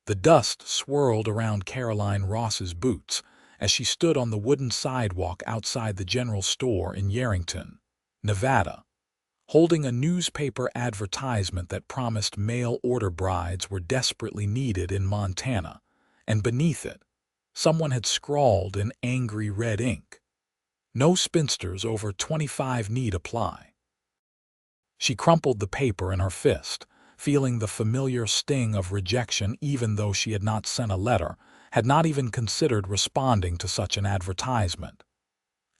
The dust swirled around Caroline Ross's boots as she stood on the wooden sidewalk outside the general store in Yerington, Nevada, holding a newspaper advertisement that promised mail-order brides were desperately needed in Montana, and beneath it, someone had scrawled in angry red ink, "No spinsters over 25 need apply." She crumpled the paper in her fist, feeling the familiar sting of rejection even though she had not sent a letter, had not even considered responding to such an advertisement.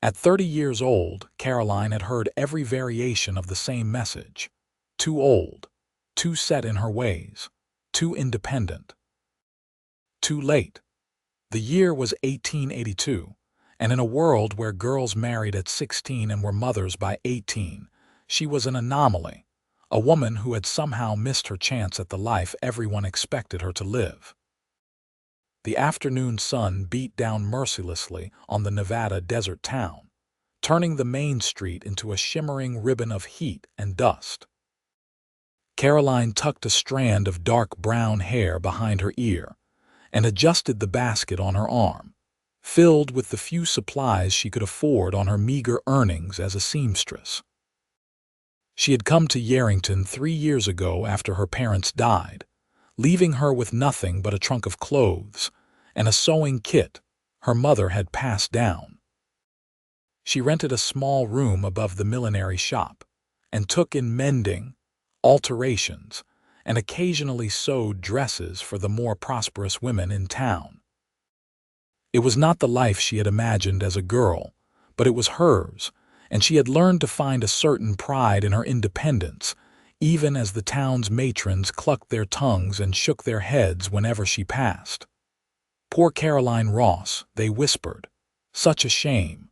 At 30 years old, Caroline had heard every variation of the same message. Too old, too set in her ways, too independent. Too late. The year was 1882, and in a world where girls married at 16 and were mothers by 18, she was an anomaly, a woman who had somehow missed her chance at the life everyone expected her to live. The afternoon sun beat down mercilessly on the Nevada desert town, turning the main street into a shimmering ribbon of heat and dust. Caroline tucked a strand of dark brown hair behind her ear and adjusted the basket on her arm, filled with the few supplies she could afford on her meager earnings as a seamstress. She had come to Yerington 3 years ago after her parents died, leaving her with nothing but a trunk of clothes and a sewing kit her mother had passed down. She rented a small room above the millinery shop and took in mending, alterations, and occasionally sewed dresses for the more prosperous women in town. It was not the life she had imagined as a girl, but it was hers, and she had learned to find a certain pride in her independence, even as the town's matrons clucked their tongues and shook their heads whenever she passed. "Poor Caroline Ross," they whispered. "Such a shame."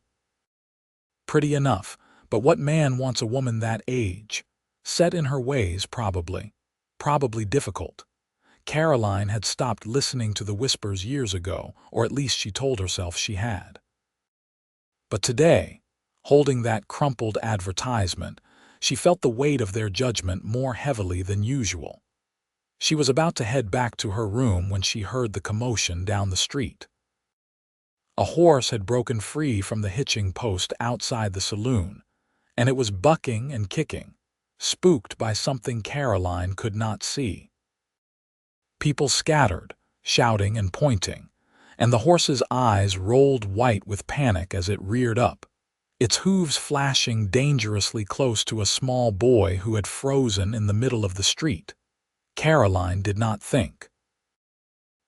Pretty enough, but what man wants a woman that age? Set in her ways, probably. Probably difficult. Caroline had stopped listening to the whispers years ago, or at least she told herself she had. But today, holding that crumpled advertisement, she felt the weight of their judgment more heavily than usual. She was about to head back to her room when she heard the commotion down the street. A horse had broken free from the hitching post outside the saloon, and it was bucking and kicking, spooked by something Caroline could not see. People scattered, shouting and pointing, and the horse's eyes rolled white with panic as it reared up, its hooves flashing dangerously close to a small boy who had frozen in the middle of the street. Caroline did not think.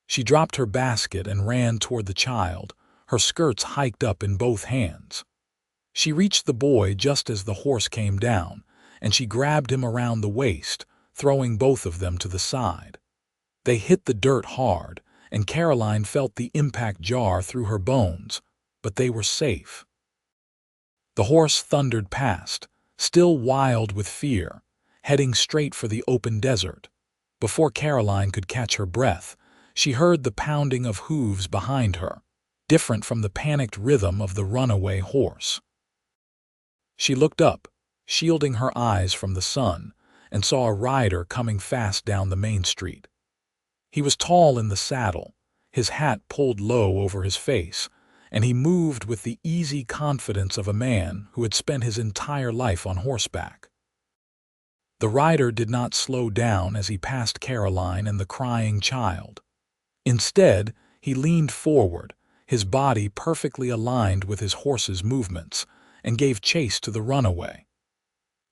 She dropped her basket and ran toward the child, her skirts hiked up in both hands. She reached the boy just as the horse came down, and she grabbed him around the waist, throwing both of them to the side. They hit the dirt hard, and Caroline felt the impact jar through her bones, but they were safe. The horse thundered past, still wild with fear, heading straight for the open desert. Before Caroline could catch her breath, she heard the pounding of hooves behind her, different from the panicked rhythm of the runaway horse. She looked up, shielding her eyes from the sun, and saw a rider coming fast down the main street. He was tall in the saddle, his hat pulled low over his face, and he moved with the easy confidence of a man who had spent his entire life on horseback. The rider did not slow down as he passed Caroline and the crying child. Instead, he leaned forward, his body perfectly aligned with his horse's movements, and gave chase to the runaway.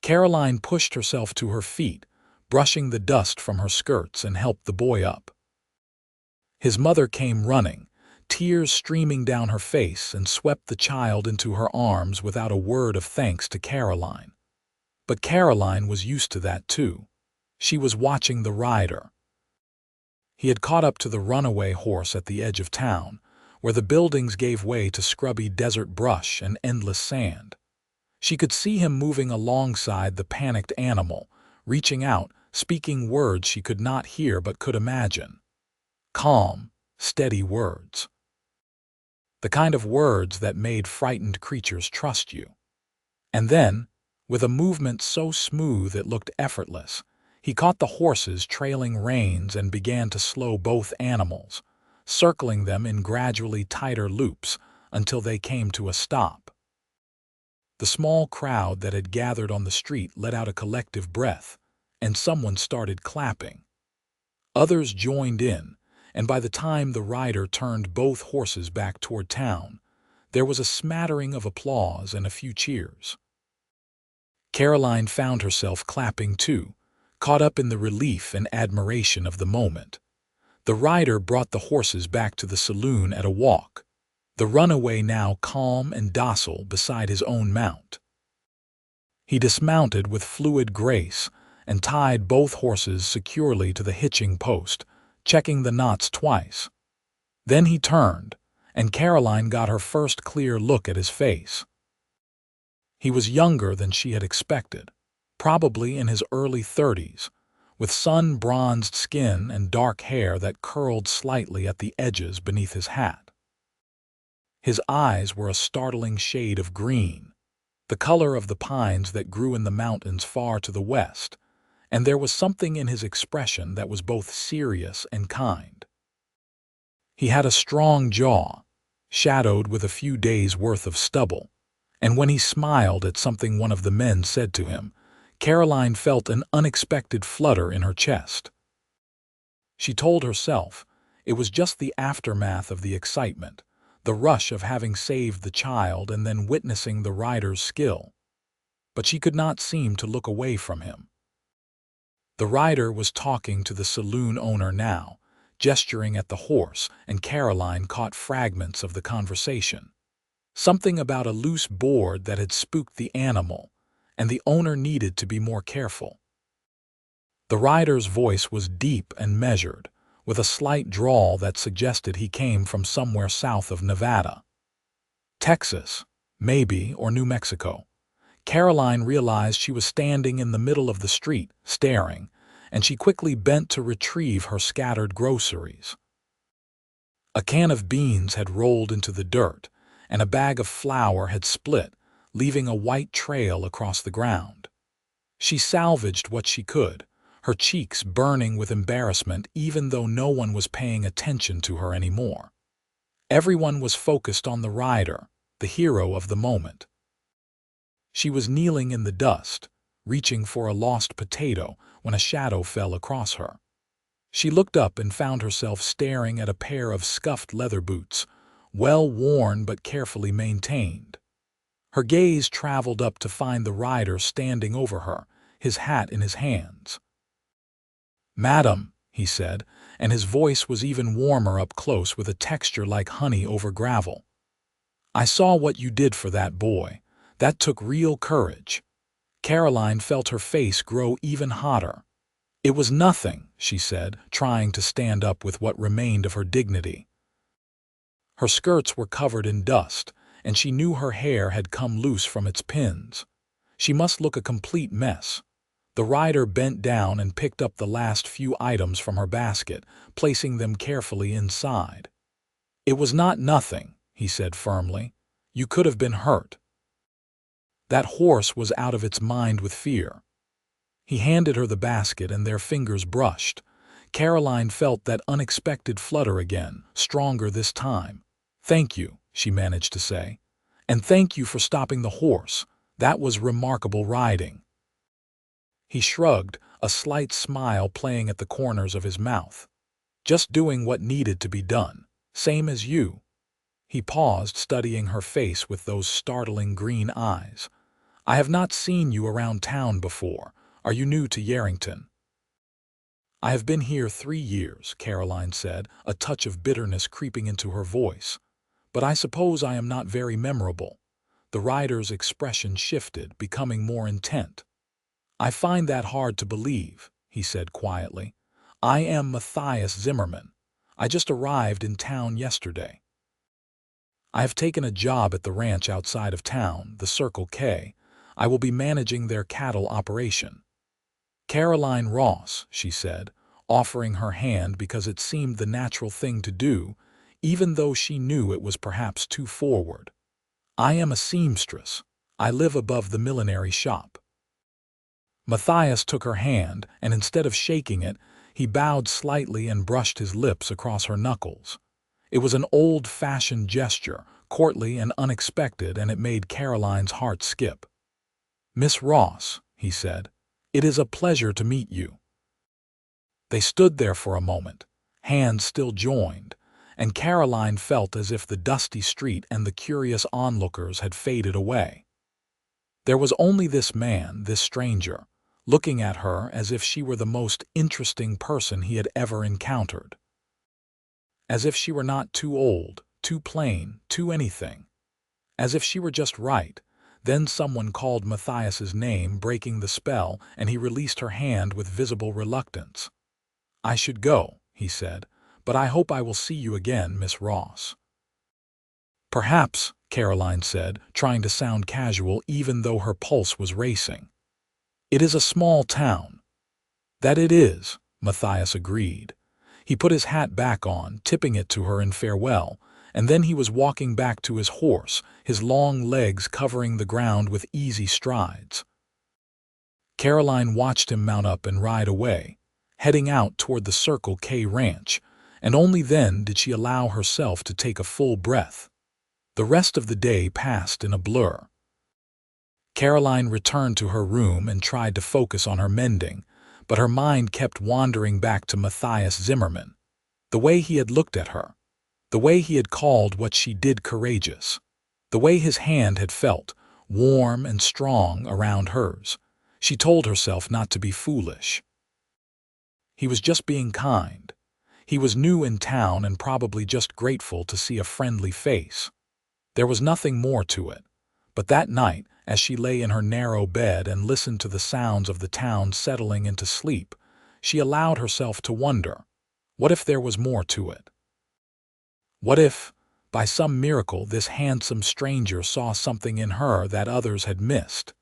Caroline pushed herself to her feet, brushing the dust from her skirts, and helped the boy up. His mother came running, tears streaming down her face, and swept the child into her arms without a word of thanks to Caroline. But Caroline was used to that too. She was watching the rider. He had caught up to the runaway horse at the edge of town, where the buildings gave way to scrubby desert brush and endless sand. She could see him moving alongside the panicked animal, reaching out, speaking words she could not hear but could imagine. Calm, steady words. The kind of words that made frightened creatures trust you. And then, with a movement so smooth it looked effortless, He caught the horses trailing reins and began to slow both animals, circling them in gradually tighter loops until they came to a stop. The small crowd that had gathered on the street let out a collective breath, and someone started clapping. Others joined in, and by the time the rider turned both horses back toward town, there was a smattering of applause and a few cheers. Caroline found herself clapping too, caught up in the relief and admiration of the moment. The rider brought the horses back to the saloon at a walk, the runaway now calm and docile beside his own mount. He dismounted with fluid grace and tied both horses securely to the hitching post, checking the knots twice. Then he turned, and Caroline got her first clear look at his face. He was younger than she had expected, probably in his early 30s, with sun-bronzed skin and dark hair that curled slightly at the edges beneath his hat. His eyes were a startling shade of green, the color of the pines that grew in the mountains far to the west, and there was something in his expression that was both serious and kind. He had a strong jaw, shadowed with a few days' worth of stubble, and when he smiled at something one of the men said to him, Caroline felt an unexpected flutter in her chest. She told herself it was just the aftermath of the excitement, the rush of having saved the child and then witnessing the rider's skill. But she could not seem to look away from him. The rider was talking to the saloon owner now, gesturing at the horse, and Caroline caught fragments of the conversation. Something about a loose board that had spooked the animal, and the owner needed to be more careful. The rider's voice was deep and measured, with a slight drawl that suggested he came from somewhere south of Nevada. Texas, maybe, or New Mexico. Caroline realized she was standing in the middle of the street, staring, and she quickly bent to retrieve her scattered groceries. A can of beans had rolled into the dirt, and a bag of flour had split, leaving a white trail across the ground. She salvaged what she could, her cheeks burning with embarrassment even though no one was paying attention to her anymore. Everyone was focused on the rider, the hero of the moment. She was kneeling in the dust, reaching for a lost potato when a shadow fell across her. She looked up and found herself staring at a pair of scuffed leather boots, well worn but carefully maintained. Her gaze traveled up to find the rider standing over her, his hat in his hands. "Madam," he said, and his voice was even warmer up close with a texture like honey over gravel. "I saw what you did for that boy. That took real courage." Caroline felt her face grow even hotter. "It was nothing," she said, trying to stand up with what remained of her dignity. Her skirts were covered in dust, and she knew her hair had come loose from its pins. She must look a complete mess. The rider bent down and picked up the last few items from her basket, placing them carefully inside. "It was not nothing," he said firmly. "You could have been hurt." That horse was out of its mind with fear. He handed her the basket and their fingers brushed. Caroline felt that unexpected flutter again, stronger this time. "Thank you," she managed to say. "And thank you for stopping the horse. That was remarkable riding." He shrugged, a slight smile playing at the corners of his mouth. "Just doing what needed to be done. Same as you." He paused, studying her face with those startling green eyes. "I have not seen you around town before. Are you new to Yerington?" "I have been here 3 years," Caroline said, a touch of bitterness creeping into her voice. "But I suppose I am not very memorable." The rider's expression shifted, becoming more intent. "I find that hard to believe," he said quietly. "I am Matthias Zimmerman. I just arrived in town yesterday. I have taken a job at the ranch outside of town, the Circle K. I will be managing their cattle operation." "Caroline Ross," she said, offering her hand because it seemed the natural thing to do, even though she knew it was perhaps too forward. "I am a seamstress. I live above the millinery shop." Matthias took her hand, and instead of shaking it, he bowed slightly and brushed his lips across her knuckles. It was an old-fashioned gesture, courtly and unexpected, and it made Caroline's heart skip. "Miss Ross," he said, "it is a pleasure to meet you." They stood there for a moment, hands still joined, and Caroline felt as if the dusty street and the curious onlookers had faded away. There was only this man, this stranger, looking at her as if she were the most interesting person he had ever encountered. As if she were not too old, too plain, too anything. As if she were just right. Then someone called Matthias's name, breaking the spell, and he released her hand with visible reluctance. "I should go," he said, "but I hope I will see you again, Miss Ross." "Perhaps," Caroline said, trying to sound casual even though her pulse was racing. "It is a small town." "That it is," Matthias agreed. He put his hat back on, tipping it to her in farewell, and then he was walking back to his horse, his long legs covering the ground with easy strides. Caroline watched him mount up and ride away, heading out toward the Circle K ranch, and only then did she allow herself to take a full breath. The rest of the day passed in a blur. Caroline returned to her room and tried to focus on her mending, but her mind kept wandering back to Matthias Zimmerman. The way he had looked at her, the way he had called what she did courageous, the way his hand had felt, warm and strong, around hers. She told herself not to be foolish. He was just being kind. He was new in town and probably just grateful to see a friendly face. There was nothing more to it. But that night, as she lay in her narrow bed and listened to the sounds of the town settling into sleep, she allowed herself to wonder, what if there was more to it? What if, by some miracle, this handsome stranger saw something in her that others had missed?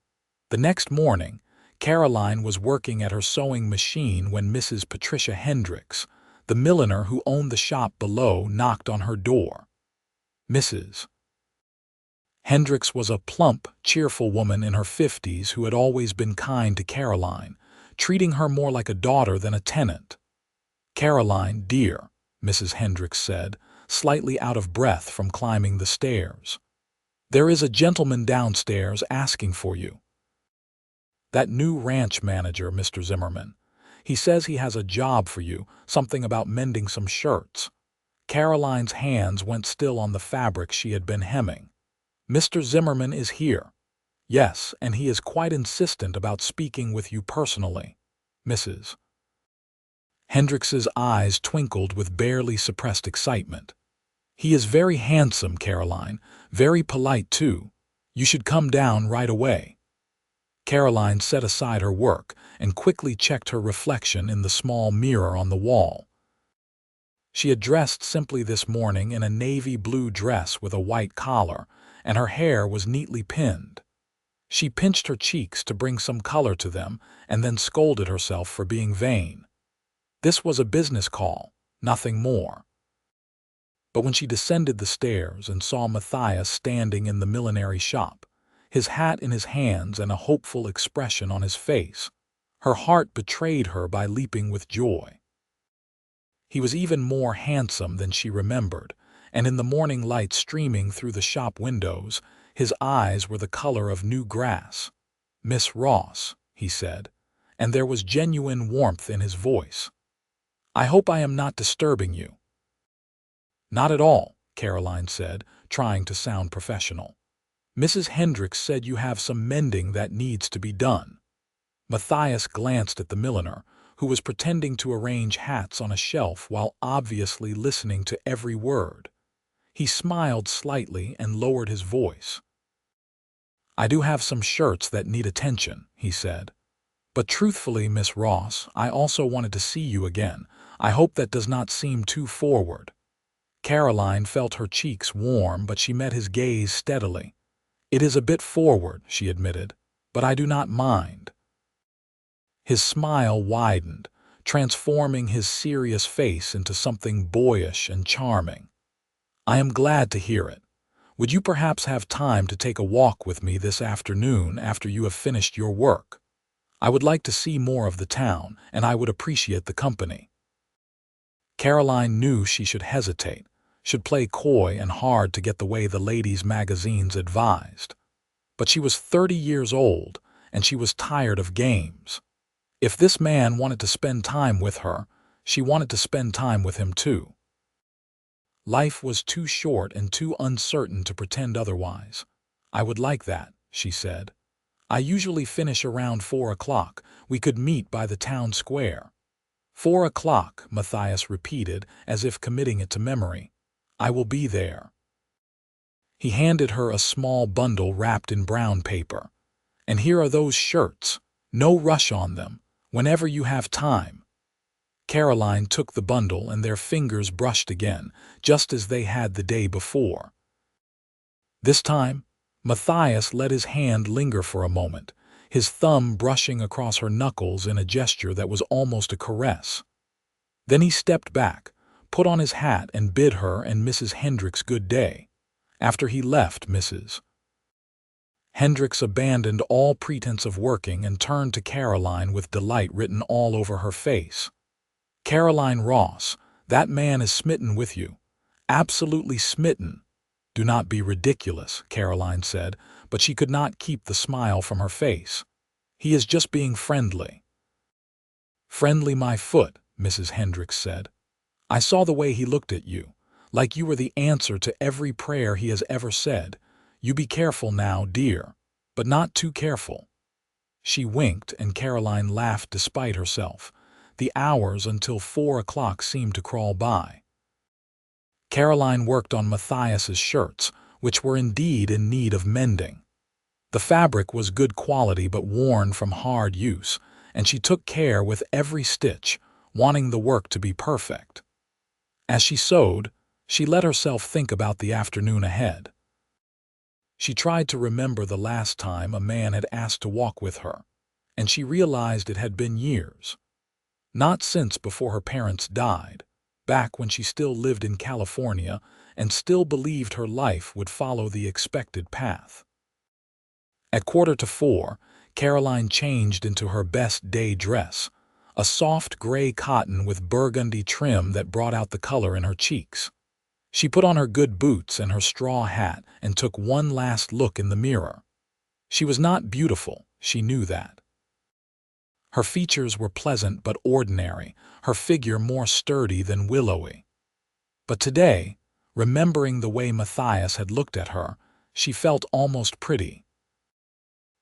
The next morning, Caroline was working at her sewing machine when Mrs. Patricia Hendricks, the milliner who owned the shop below, knocked on her door. Mrs. Hendricks was a plump, cheerful woman in her 50s who had always been kind to Caroline, treating her more like a daughter than a tenant. "Caroline, dear," Mrs. Hendricks said, slightly out of breath from climbing the stairs. "There is a gentleman downstairs asking for you." "That new ranch manager, Mr. Zimmerman. He says he has a job for you, something about mending some shirts." Caroline's hands went still on the fabric she had been hemming. "Mr. Zimmerman is here." "Yes, and he is quite insistent about speaking with you personally." Mrs. Hendricks's eyes twinkled with barely suppressed excitement. "He is very handsome, Caroline, very polite too. You should come down right away." Caroline set aside her work and quickly checked her reflection in the small mirror on the wall. She had dressed simply this morning in a navy blue dress with a white collar, and her hair was neatly pinned. She pinched her cheeks to bring some color to them and then scolded herself for being vain. This was a business call, nothing more. But when she descended the stairs and saw Matthias standing in the millinery shop, his hat in his hands and a hopeful expression on his face, her heart betrayed her by leaping with joy. He was even more handsome than she remembered, and in the morning light streaming through the shop windows, his eyes were the color of new grass. "Miss Ross," he said, and there was genuine warmth in his voice. "I hope I am not disturbing you." "Not at all," Caroline said, trying to sound professional. "Mrs. Hendricks said you have some mending that needs to be done." Matthias glanced at the milliner, who was pretending to arrange hats on a shelf while obviously listening to every word. He smiled slightly and lowered his voice. "I do have some shirts that need attention," he said. "But truthfully, Miss Ross, I also wanted to see you again. I hope that does not seem too forward." Caroline felt her cheeks warm, but she met his gaze steadily. "It is a bit forward," she admitted, "but I do not mind." His smile widened, transforming his serious face into something boyish and charming. "I am glad to hear it. Would you perhaps have time to take a walk with me this afternoon after you have finished your work? I would like to see more of the town, and I would appreciate the company." Caroline knew she should hesitate, should play coy and hard to get the way the ladies' magazines advised. But she was 30 years old, and she was tired of games. If this man wanted to spend time with her, she wanted to spend time with him too. Life was too short and too uncertain to pretend otherwise. "I would like that," she said. "I usually finish around 4 o'clock. We could meet by the town square." 4 o'clock, Matthias repeated, as if committing it to memory. "I will be there." He handed her a small bundle wrapped in brown paper. "And here are those shirts. No rush on them. Whenever you have time." Caroline took the bundle and their fingers brushed again, just as they had the day before. This time, Matthias let his hand linger for a moment, his thumb brushing across her knuckles in a gesture that was almost a caress. Then he stepped back, put on his hat and bid her and Mrs. Hendricks good day. After he left, Mrs. Hendricks abandoned all pretense of working and turned to Caroline with delight written all over her face. "Caroline Ross, that man is smitten with you. Absolutely smitten." "Do not be ridiculous," Caroline said, but she could not keep the smile from her face. "He is just being friendly." "Friendly my foot," Mrs. Hendricks said. "I saw the way he looked at you, like you were the answer to every prayer he has ever said. You be careful now, dear, but not too careful." She winked and Caroline laughed despite herself. The hours until 4 o'clock seemed to crawl by. Caroline worked on Matthias's shirts, which were indeed in need of mending. The fabric was good quality but worn from hard use, and she took care with every stitch, wanting the work to be perfect. As she sewed, she let herself think about the afternoon ahead. She tried to remember the last time a man had asked to walk with her, and she realized it had been years. Not since before her parents died, back when she still lived in California and still believed her life would follow the expected path. At 3:45, Caroline changed into her best day dress, a soft gray cotton with burgundy trim that brought out the color in her cheeks. She put on her good boots and her straw hat and took one last look in the mirror. She was not beautiful, she knew that. Her features were pleasant but ordinary, her figure more sturdy than willowy. But today, remembering the way Matthias had looked at her, she felt almost pretty.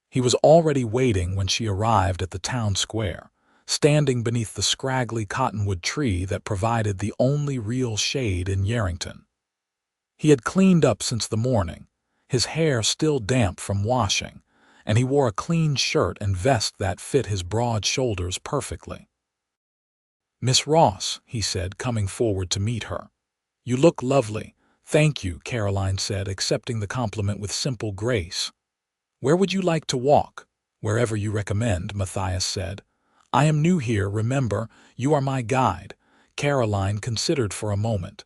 He was already waiting when she arrived at the town square, standing beneath the scraggly cottonwood tree that provided the only real shade in Yerington. He had cleaned up since the morning, his hair still damp from washing, and he wore a clean shirt and vest that fit his broad shoulders perfectly. "Miss Ross," he said, coming forward to meet her. "You look lovely." "Thank you," Caroline said, accepting the compliment with simple grace. "Where would you like to walk?" "Wherever you recommend," Matthias said. "I am new here, remember, you are my guide." Caroline considered for a moment.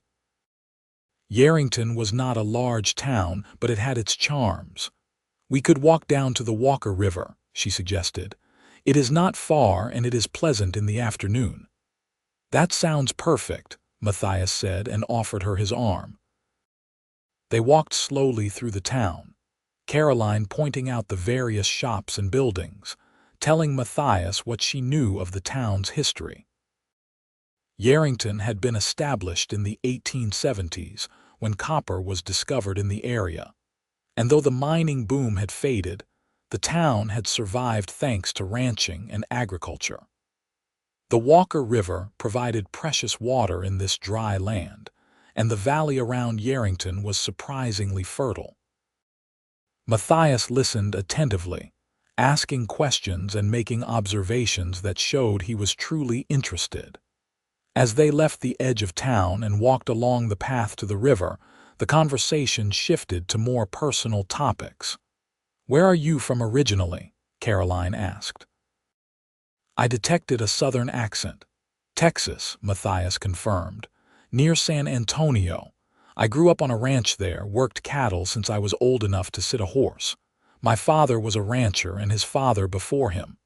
Yerington was not a large town, but it had its charms. "We could walk down to the Walker River," she suggested. "It is not far and it is pleasant in the afternoon." "That sounds perfect," Matthias said and offered her his arm. They walked slowly through the town, Caroline pointing out the various shops and buildings, telling Matthias what she knew of the town's history. Yerington had been established in the 1870s when copper was discovered in the area, and though the mining boom had faded, the town had survived thanks to ranching and agriculture. The Walker River provided precious water in this dry land, and the valley around Yerington was surprisingly fertile. Matthias listened attentively, asking questions and making observations that showed he was truly interested. As they left the edge of town and walked along the path to the river, the conversation shifted to more personal topics. "Where are you from originally?" Caroline asked. I detected a southern accent. "Texas," Matthias confirmed. "Near San Antonio. I grew up on a ranch there, worked cattle since I was old enough to sit a horse. My father was a rancher and his father before him."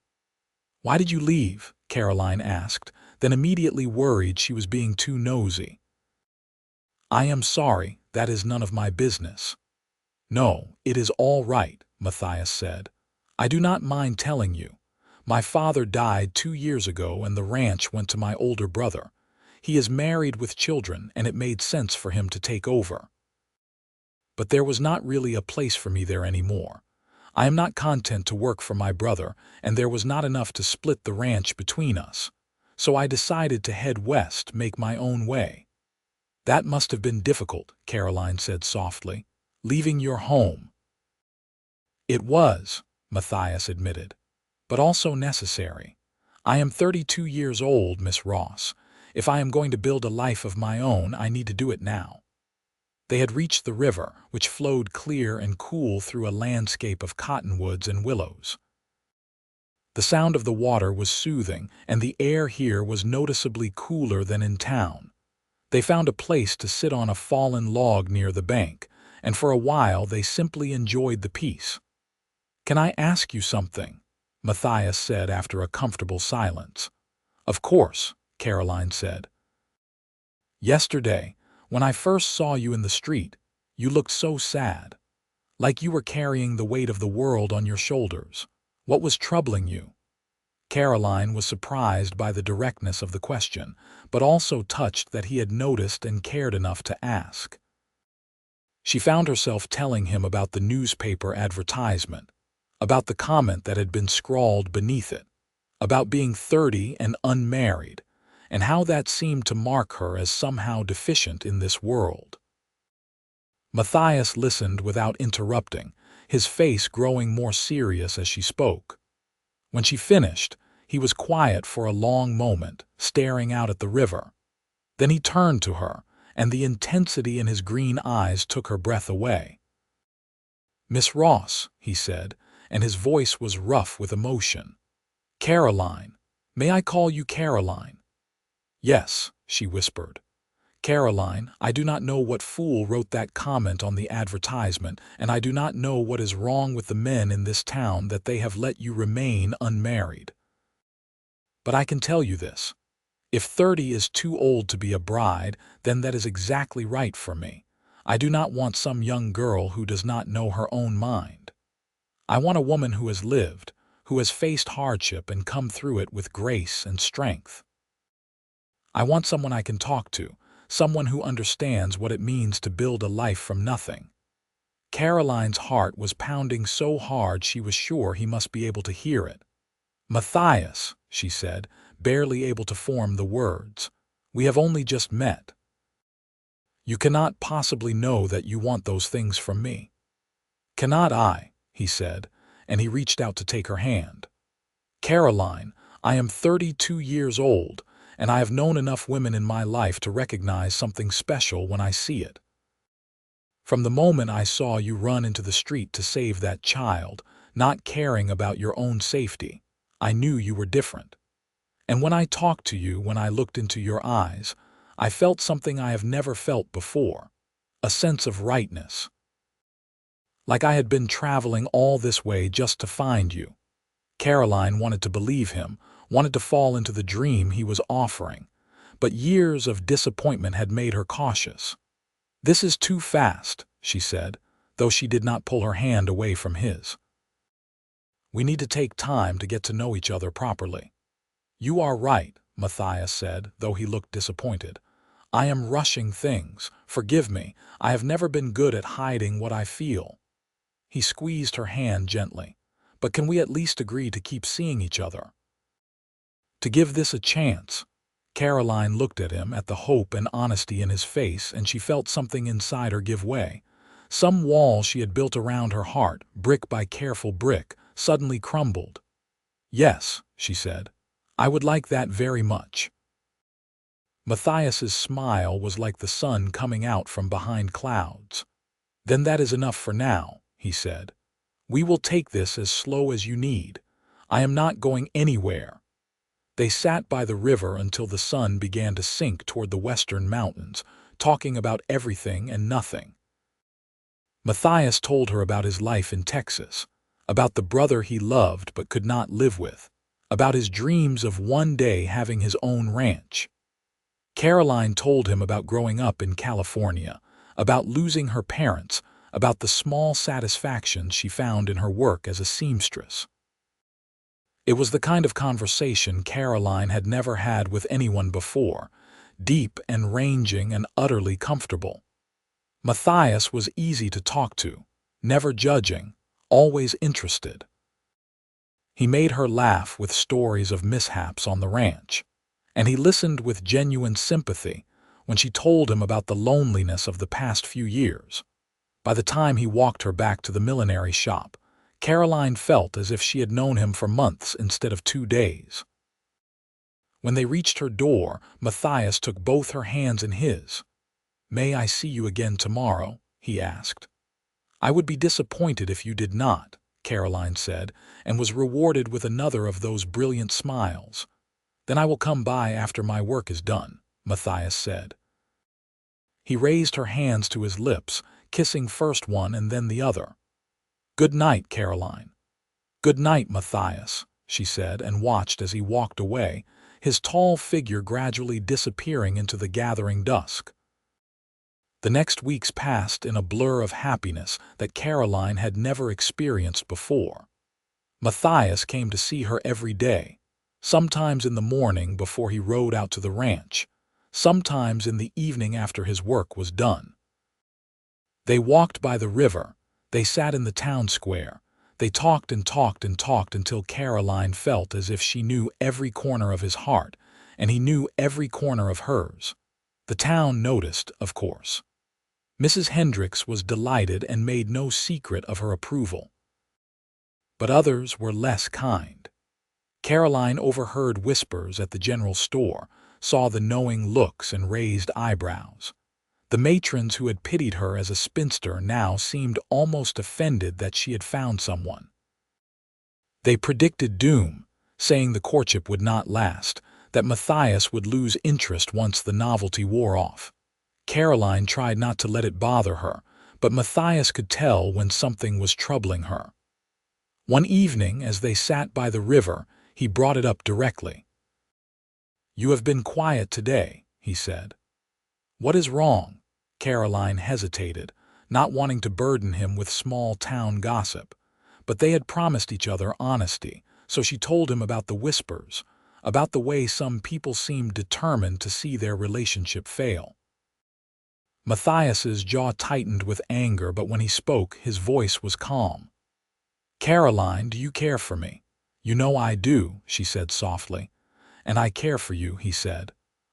"Why did you leave?" Caroline asked, then immediately worried she was being too nosy. "I am sorry, that is none of my business." "No, it is all right," Matthias said. "I do not mind telling you. My father died 2 years ago and the ranch went to my older brother. He is married with children and it made sense for him to take over. But there was not really a place for me there anymore. I am not content to work for my brother, and there was not enough to split the ranch between us. So I decided to head west, make my own way." "That must have been difficult," Caroline said softly. "Leaving your home." "It was," Matthias admitted, "but also necessary. I am 32 years old, Miss Ross. If I am going to build a life of my own, I need to do it now." They had reached the river, which flowed clear and cool through a landscape of cottonwoods and willows. The sound of the water was soothing, and the air here was noticeably cooler than in town. They found a place to sit on a fallen log near the bank, and for a while they simply enjoyed the peace. "Can I ask you something?" Matthias said after a comfortable silence. "Of course," Caroline said. "Yesterday, when I first saw you in the street, you looked so sad, like you were carrying the weight of the world on your shoulders. What was troubling you?" Caroline was surprised by the directness of the question, but also touched that he had noticed and cared enough to ask. She found herself telling him about the newspaper advertisement, about the comment that had been scrawled beneath it, about being 30 and unmarried, and how that seemed to mark her as somehow deficient in this world. Matthias listened without interrupting, his face growing more serious as she spoke. When she finished, he was quiet for a long moment, staring out at the river. Then he turned to her, and the intensity in his green eyes took her breath away. "Miss Ross," he said, and his voice was rough with emotion. "Caroline. May I call you Caroline?" "Yes," she whispered. "Caroline, I do not know what fool wrote that comment on the advertisement, and I do not know what is wrong with the men in this town that they have let you remain unmarried. But I can tell you this. If 30 is too old to be a bride, then that is exactly right for me. I do not want some young girl who does not know her own mind. I want a woman who has lived, who has faced hardship and come through it with grace and strength. I want someone I can talk to, someone who understands what it means to build a life from nothing." Caroline's heart was pounding so hard she was sure he must be able to hear it. "Matthias," she said, barely able to form the words, "we have only just met. You cannot possibly know that you want those things from me." "Cannot I?" he said, and he reached out to take her hand. "Caroline, I am 32 years old, and I have known enough women in my life to recognize something special when I see it. From the moment I saw you run into the street to save that child, not caring about your own safety, I knew you were different. And when I talked to you, when I looked into your eyes, I felt something I have never felt before, a sense of rightness. Like I had been traveling all this way just to find you." Caroline wanted to believe him, wanted to fall into the dream he was offering, but years of disappointment had made her cautious. "This is too fast," she said, though she did not pull her hand away from his. "We need to take time to get to know each other properly." "You are right," Matthias said, though he looked disappointed. "I am rushing things. Forgive me, I have never been good at hiding what I feel." He squeezed her hand gently. "But can we at least agree to keep seeing each other? To give this a chance?" Caroline looked at him, at the hope and honesty in his face, and she felt something inside her give way. Some wall she had built around her heart, brick by careful brick, suddenly crumbled. "Yes," she said. "I would like that very much." Matthias's smile was like the sun coming out from behind clouds. "Then that is enough for now," he said. "We will take this as slow as you need. I am not going anywhere." They sat by the river until the sun began to sink toward the western mountains, talking about everything and nothing. Matthias told her about his life in Texas, about the brother he loved but could not live with, about his dreams of one day having his own ranch. Caroline told him about growing up in California, about losing her parents, about the small satisfactions she found in her work as a seamstress. It was the kind of conversation Caroline had never had with anyone before, deep and ranging and utterly comfortable. Matthias was easy to talk to, never judging, always interested. He made her laugh with stories of mishaps on the ranch, and he listened with genuine sympathy when she told him about the loneliness of the past few years. By the time he walked her back to the millinery shop, Caroline felt as if she had known him for months instead of 2 days. When they reached her door, Matthias took both her hands in his. "May I see you again tomorrow?" he asked. "I would be disappointed if you did not," Caroline said, and was rewarded with another of those brilliant smiles. "Then I will come by after my work is done," Matthias said. He raised her hands to his lips, kissing first one and then the other. "Good night, Caroline." "Good night, Matthias," she said, and watched as he walked away, his tall figure gradually disappearing into the gathering dusk. The next weeks passed in a blur of happiness that Caroline had never experienced before. Matthias came to see her every day, sometimes in the morning before he rode out to the ranch, sometimes in the evening after his work was done. They walked by the river, they sat in the town square, they talked and talked and talked until Caroline felt as if she knew every corner of his heart, and he knew every corner of hers. The town noticed, of course. Mrs. Hendricks was delighted and made no secret of her approval. But others were less kind. Caroline overheard whispers at the general store, saw the knowing looks and raised eyebrows. The matrons who had pitied her as a spinster now seemed almost offended that she had found someone. They predicted doom, saying the courtship would not last, that Matthias would lose interest once the novelty wore off. Caroline tried not to let it bother her, but Matthias could tell when something was troubling her. One evening, as they sat by the river, he brought it up directly. "You have been quiet today," he said. "What is wrong?" Caroline hesitated, not wanting to burden him with small-town gossip. But they had promised each other honesty, so she told him about the whispers, about the way some people seemed determined to see their relationship fail. Matthias's jaw tightened with anger, but when he spoke, his voice was calm. "Caroline, do you care for me?" "You know I do," she said softly. "And I care for you," he said.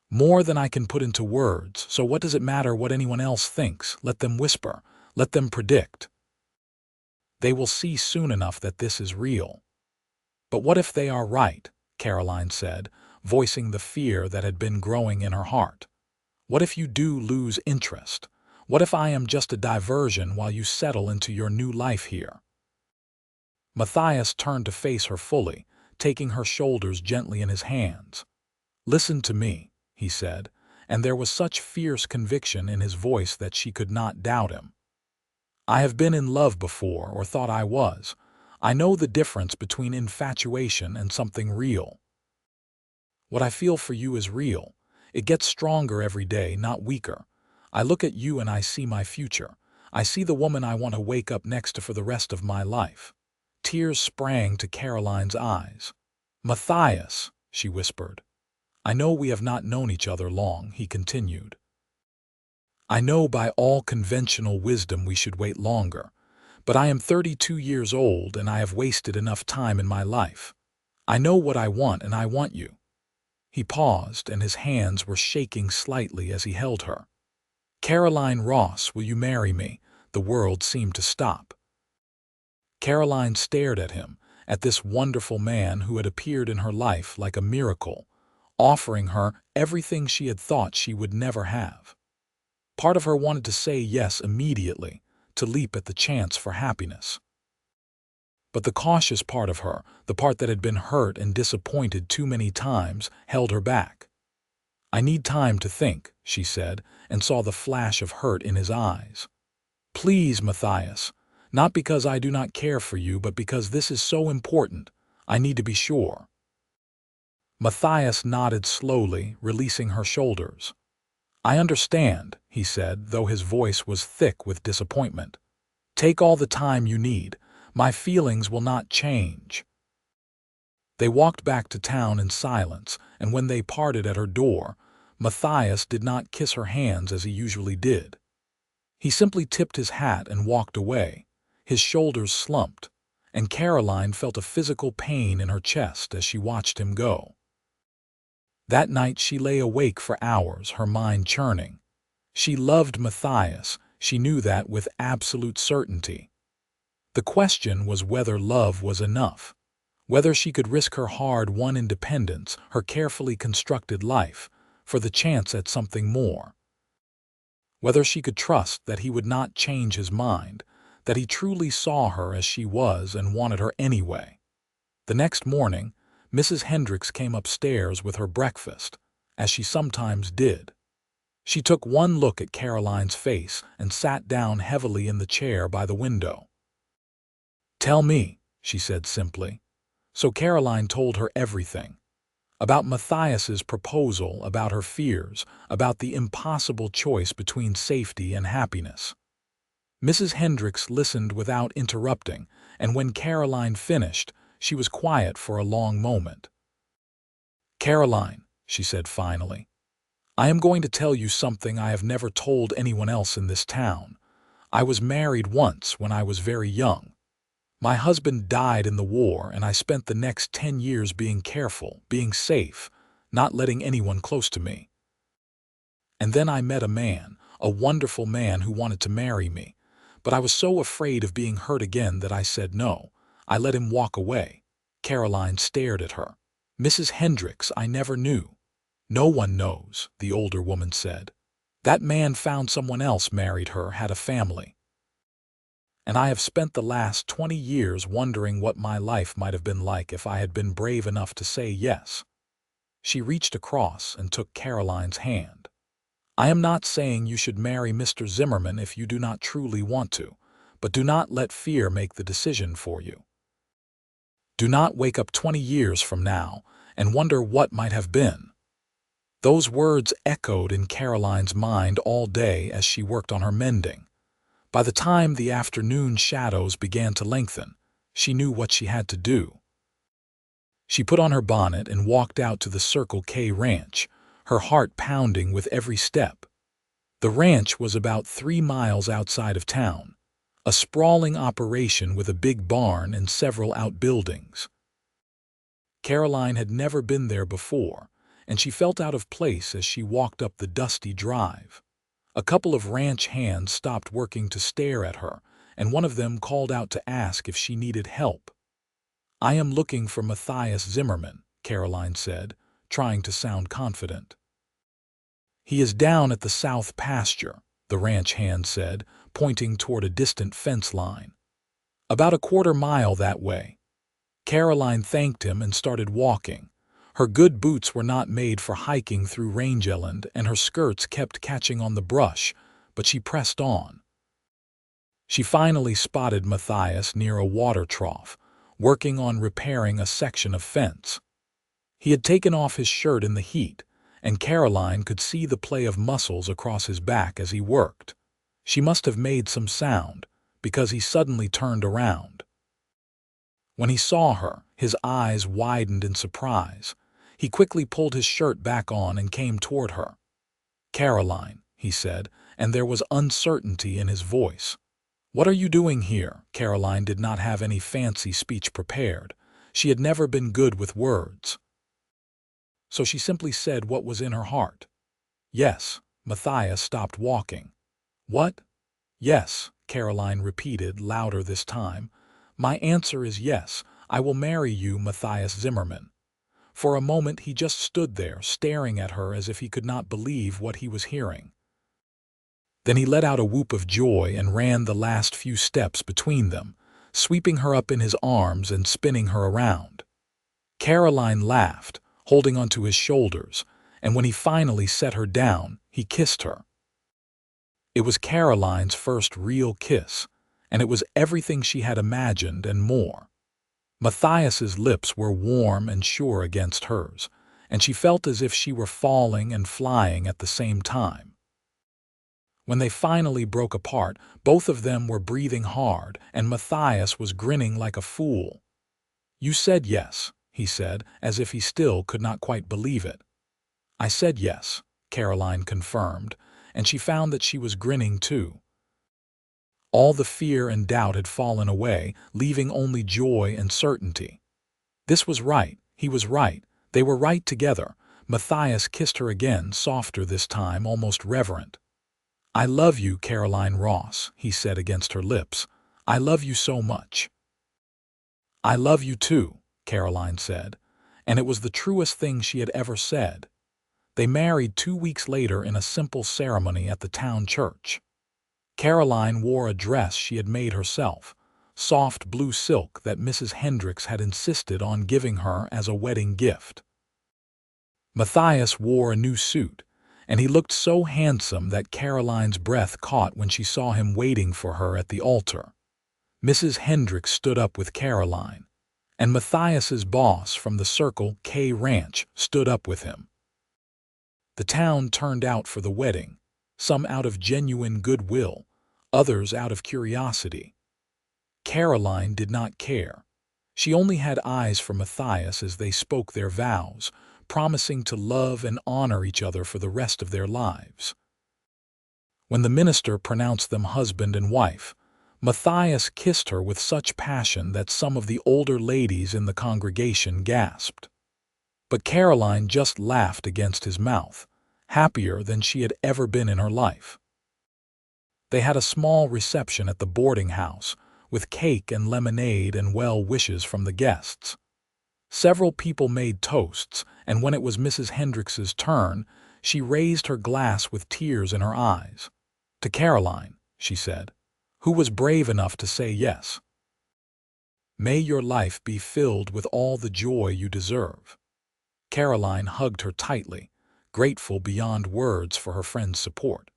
"More than I can put into words, so what does it matter what anyone else thinks? Let them whisper. Let them predict. They will see soon enough that this is real." "But what if they are right?" Caroline said, voicing the fear that had been growing in her heart. "What if you do lose interest? What if I am just a diversion while you settle into your new life here?" Matthias turned to face her fully, taking her shoulders gently in his hands. "Listen to me," he said, and there was such fierce conviction in his voice that she could not doubt him. "I have been in love before, or thought I was. I know the difference between infatuation and something real. What I feel for you is real. It gets stronger every day, not weaker. I look at you and I see my future. I see the woman I want to wake up next to for the rest of my life." Tears sprang to Caroline's eyes. "Matthias," she whispered. "I know we have not known each other long," he continued. "I know by all conventional wisdom we should wait longer. But I am 32 years old and I have wasted enough time in my life. I know what I want and I want you." He paused, and his hands were shaking slightly as he held her. "Caroline Ross, will you marry me?" The world seemed to stop. Caroline stared at him, at this wonderful man who had appeared in her life like a miracle, offering her everything she had thought she would never have. Part of her wanted to say yes immediately, to leap at the chance for happiness. But the cautious part of her, the part that had been hurt and disappointed too many times, held her back. "I need time to think," she said, and saw the flash of hurt in his eyes. "Please, Matthias, not because I do not care for you, but because this is so important. I need to be sure." Matthias nodded slowly, releasing her shoulders. "I understand," he said, though his voice was thick with disappointment. "Take all the time you need. My feelings will not change." They walked back to town in silence, and when they parted at her door, Matthias did not kiss her hands as he usually did. He simply tipped his hat and walked away. His shoulders slumped, and Caroline felt a physical pain in her chest as she watched him go. That night she lay awake for hours, her mind churning. She loved Matthias, she knew that with absolute certainty. The question was whether love was enough, whether she could risk her hard-won independence, her carefully constructed life, for the chance at something more. Whether she could trust that he would not change his mind, that he truly saw her as she was and wanted her anyway. The next morning, Mrs. Hendricks came upstairs with her breakfast, as she sometimes did. She took one look at Caroline's face and sat down heavily in the chair by the window. "Tell me," she said simply. So Caroline told her everything. About Matthias's proposal, about her fears, about the impossible choice between safety and happiness. Mrs. Hendricks listened without interrupting, and when Caroline finished, she was quiet for a long moment. "Caroline," she said finally, "I am going to tell you something I have never told anyone else in this town. I was married once when I was very young. My husband died in the war, and I spent the next 10 years being careful, being safe, not letting anyone close to me. And then I met a man, a wonderful man who wanted to marry me. But I was so afraid of being hurt again that I said no. I let him walk away." Caroline stared at her. "Mrs. Hendricks, I never knew." "No one knows," the older woman said. "That man found someone else, married her, had a family. And I have spent the last 20 years wondering what my life might have been like if I had been brave enough to say yes." She reached across and took Caroline's hand. "I am not saying you should marry Mr. Zimmerman if you do not truly want to, but do not let fear make the decision for you. Do not wake up 20 years from now and wonder what might have been." Those words echoed in Caroline's mind all day as she worked on her mending. By the time the afternoon shadows began to lengthen, she knew what she had to do. She put on her bonnet and walked out to the Circle K ranch, her heart pounding with every step. The ranch was about 3 miles outside of town, a sprawling operation with a big barn and several outbuildings. Caroline had never been there before, and she felt out of place as she walked up the dusty drive. A couple of ranch hands stopped working to stare at her, and one of them called out to ask if she needed help. "I am looking for Matthias Zimmerman," Caroline said, trying to sound confident. "He is down at the south pasture," the ranch hand said, pointing toward a distant fence line. "About a quarter mile that way." Caroline thanked him and started walking. Her good boots were not made for hiking through rangeland, and her skirts kept catching on the brush, but she pressed on. She finally spotted Matthias near a water trough, working on repairing a section of fence. He had taken off his shirt in the heat, and Caroline could see the play of muscles across his back as he worked. She must have made some sound, because he suddenly turned around. When he saw her, his eyes widened in surprise. He quickly pulled his shirt back on and came toward her. "Caroline," he said, and there was uncertainty in his voice. "What are you doing here?" Caroline did not have any fancy speech prepared. She had never been good with words. So she simply said what was in her heart. "Yes." Matthias stopped walking. "What?" "Yes," Caroline repeated, louder this time. "My answer is yes. I will marry you, Matthias Zimmerman." For a moment he just stood there, staring at her as if he could not believe what he was hearing. Then he let out a whoop of joy and ran the last few steps between them, sweeping her up in his arms and spinning her around. Caroline laughed, holding onto his shoulders, and when he finally set her down, he kissed her. It was Caroline's first real kiss, and it was everything she had imagined and more. Matthias's lips were warm and sure against hers, and she felt as if she were falling and flying at the same time. When they finally broke apart, both of them were breathing hard, and Matthias was grinning like a fool. "You said yes," he said, as if he still could not quite believe it. "I said yes," Caroline confirmed, and she found that she was grinning too. All the fear and doubt had fallen away, leaving only joy and certainty. This was right. He was right. They were right together. Matthias kissed her again, softer this time, almost reverent. "I love you, Caroline Ross," he said against her lips. "I love you so much." "I love you too," Caroline said, and it was the truest thing she had ever said. They married 2 weeks later in a simple ceremony at the town church. Caroline wore a dress she had made herself, soft blue silk that Mrs. Hendricks had insisted on giving her as a wedding gift. Matthias wore a new suit, and he looked so handsome that Caroline's breath caught when she saw him waiting for her at the altar. Mrs. Hendricks stood up with Caroline, and Matthias's boss from the Circle K Ranch stood up with him. The town turned out for the wedding, some out of genuine goodwill, others out of curiosity. Caroline did not care. She only had eyes for Matthias as they spoke their vows, promising to love and honor each other for the rest of their lives. When the minister pronounced them husband and wife, Matthias kissed her with such passion that some of the older ladies in the congregation gasped. But Caroline just laughed against his mouth, happier than she had ever been in her life. They had a small reception at the boarding house, with cake and lemonade and well wishes from the guests. Several people made toasts, and when it was Mrs. Hendricks's turn, she raised her glass with tears in her eyes. "To Caroline," she said, "who was brave enough to say yes. May your life be filled with all the joy you deserve." Caroline hugged her tightly, grateful beyond words for her friend's support.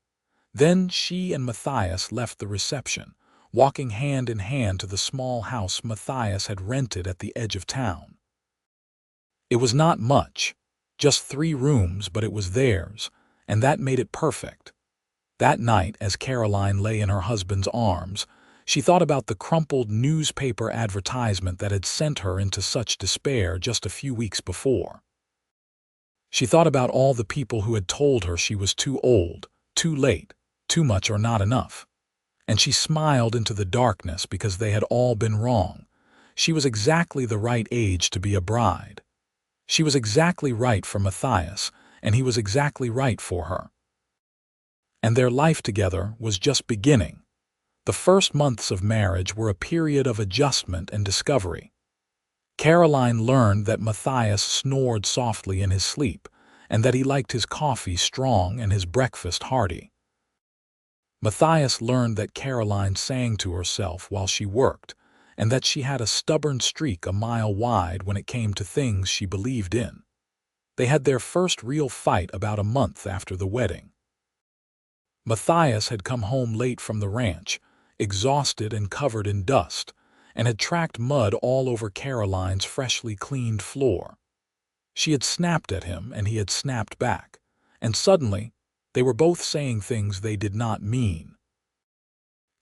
Then she and Matthias left the reception, walking hand in hand to the small house Matthias had rented at the edge of town. It was not much, just 3 rooms, but it was theirs, and that made it perfect. That night, as Caroline lay in her husband's arms, she thought about the crumpled newspaper advertisement that had sent her into such despair just a few weeks before. She thought about all the people who had told her she was too old, too late, too much or not enough. And she smiled into the darkness because they had all been wrong. She was exactly the right age to be a bride. She was exactly right for Matthias, and he was exactly right for her. And their life together was just beginning. The first months of marriage were a period of adjustment and discovery. Caroline learned that Matthias snored softly in his sleep, and that he liked his coffee strong and his breakfast hearty. Matthias learned that Caroline sang to herself while she worked, and that she had a stubborn streak a mile wide when it came to things she believed in. They had their first real fight about a month after the wedding. Matthias had come home late from the ranch, exhausted and covered in dust, and had tracked mud all over Caroline's freshly cleaned floor. She had snapped at him, and he had snapped back, and suddenly they were both saying things they did not mean.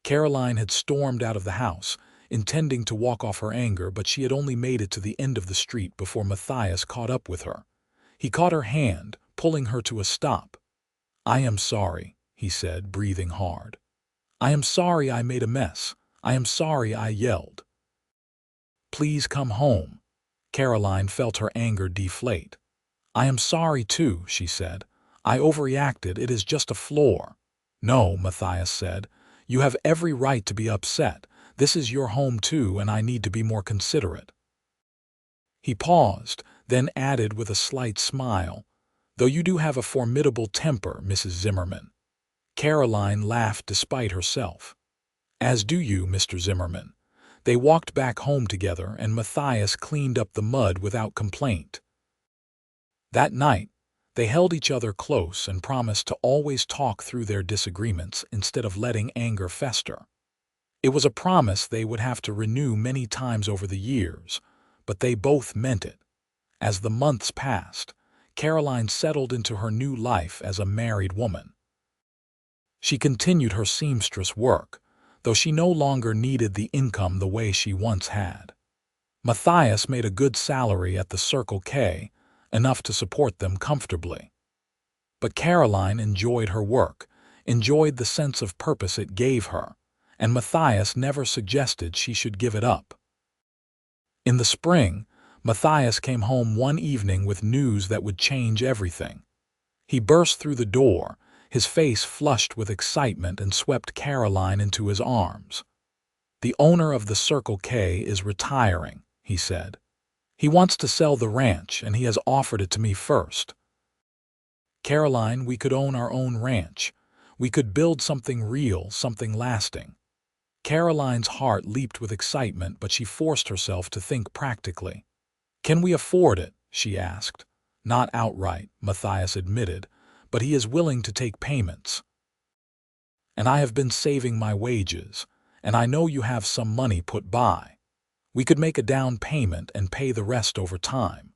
Caroline had stormed out of the house, intending to walk off her anger, but she had only made it to the end of the street before Matthias caught up with her. He caught her hand, pulling her to a stop. "I am sorry," he said, breathing hard. "I am sorry I made a mess. I am sorry I yelled." "Please come home." Caroline felt her anger deflate. "I am sorry too," she said. "I overreacted. It is just a floor." "No," Matthias said. "You have every right to be upset. This is your home too, and I need to be more considerate." He paused, then added with a slight smile, "Though you do have a formidable temper, Mrs. Zimmerman." Caroline laughed despite herself. "As do you, Mr. Zimmerman." They walked back home together, and Matthias cleaned up the mud without complaint. That night, they held each other close and promised to always talk through their disagreements instead of letting anger fester. It was a promise they would have to renew many times over the years, but they both meant it. As the months passed, Caroline settled into her new life as a married woman. She continued her seamstress work, though she no longer needed the income the way she once had. Matthias made a good salary at the Circle K, enough to support them comfortably. But Caroline enjoyed her work, enjoyed the sense of purpose it gave her, and Matthias never suggested she should give it up. In the spring, Matthias came home one evening with news that would change everything. He burst through the door, his face flushed with excitement, and swept Caroline into his arms. "The owner of the Circle K is retiring," he said. "He wants to sell the ranch, and he has offered it to me first." "Caroline, we could own our own ranch. We could build something real, something lasting." Caroline's heart leaped with excitement, but she forced herself to think practically. "Can we afford it?" she asked. "Not outright," Matthias admitted, "but he is willing to take payments. And I have been saving my wages, and I know you have some money put by. We could make a down payment and pay the rest over time."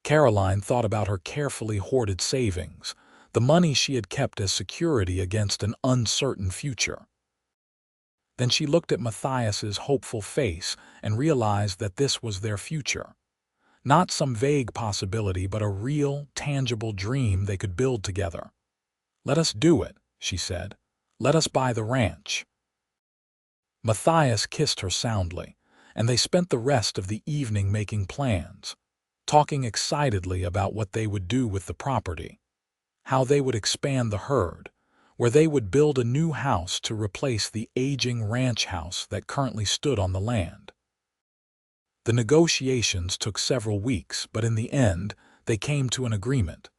Caroline thought about her carefully hoarded savings, the money she had kept as security against an uncertain future. Then she looked at Matthias's hopeful face and realized that this was their future. Not some vague possibility, but a real, tangible dream they could build together. "Let us do it," she said. "Let us buy the ranch." Matthias kissed her soundly, and they spent the rest of the evening making plans, talking excitedly about what they would do with the property, how they would expand the herd, where they would build a new house to replace the aging ranch house that currently stood on the land. The negotiations took several weeks, but in the end, they came to an agreement.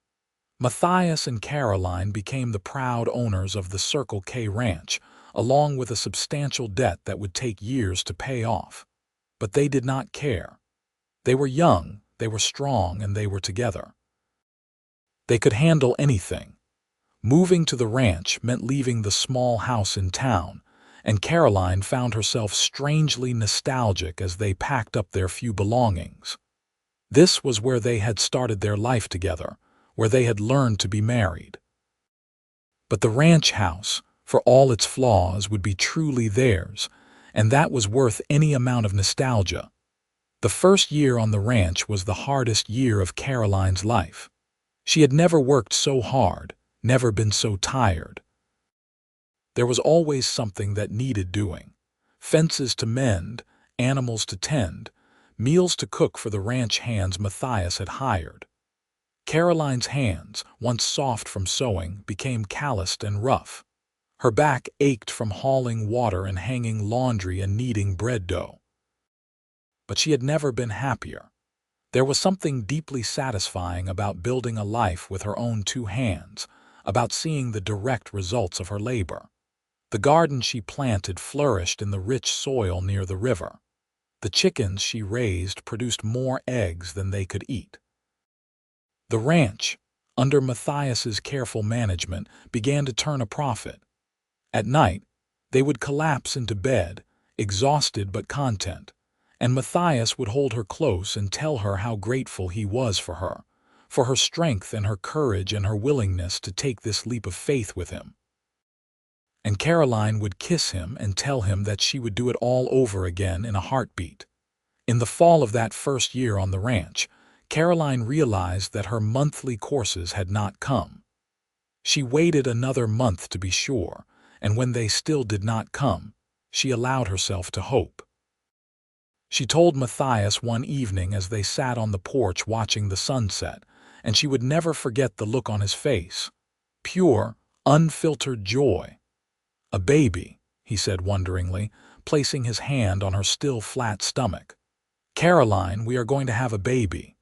Matthias and Caroline became the proud owners of the Circle K ranch, along with a substantial debt that would take years to pay off. But they did not care. They were young, they were strong, and they were together. They could handle anything. Moving to the ranch meant leaving the small house in town, and Caroline found herself strangely nostalgic as they packed up their few belongings. This was where they had started their life together, where they had learned to be married. But the ranch house, for all its flaws, would be truly theirs, and that was worth any amount of nostalgia. The first year on the ranch was the hardest year of Caroline's life. She had never worked so hard, never been so tired. There was always something that needed doing. Fences to mend, animals to tend, meals to cook for the ranch hands Matthias had hired. Caroline's hands, once soft from sewing, became calloused and rough. Her back ached from hauling water and hanging laundry and kneading bread dough. But she had never been happier. There was something deeply satisfying about building a life with her own two hands, about seeing the direct results of her labor. The garden she planted flourished in the rich soil near the river. The chickens she raised produced more eggs than they could eat. The ranch, under Matthias's careful management, began to turn a profit. At night, they would collapse into bed, exhausted but content, and Matthias would hold her close and tell her how grateful he was for her strength and her courage and her willingness to take this leap of faith with him. And Caroline would kiss him and tell him that she would do it all over again in a heartbeat. In the fall of that first year on the ranch, Caroline realized that her monthly courses had not come. She waited another month to be sure, and when they still did not come, she allowed herself to hope. She told Matthias one evening as they sat on the porch watching the sunset, and she would never forget the look on his face. Pure, unfiltered joy. "A baby," he said wonderingly, placing his hand on her still flat stomach. "Caroline, we are going to have a baby."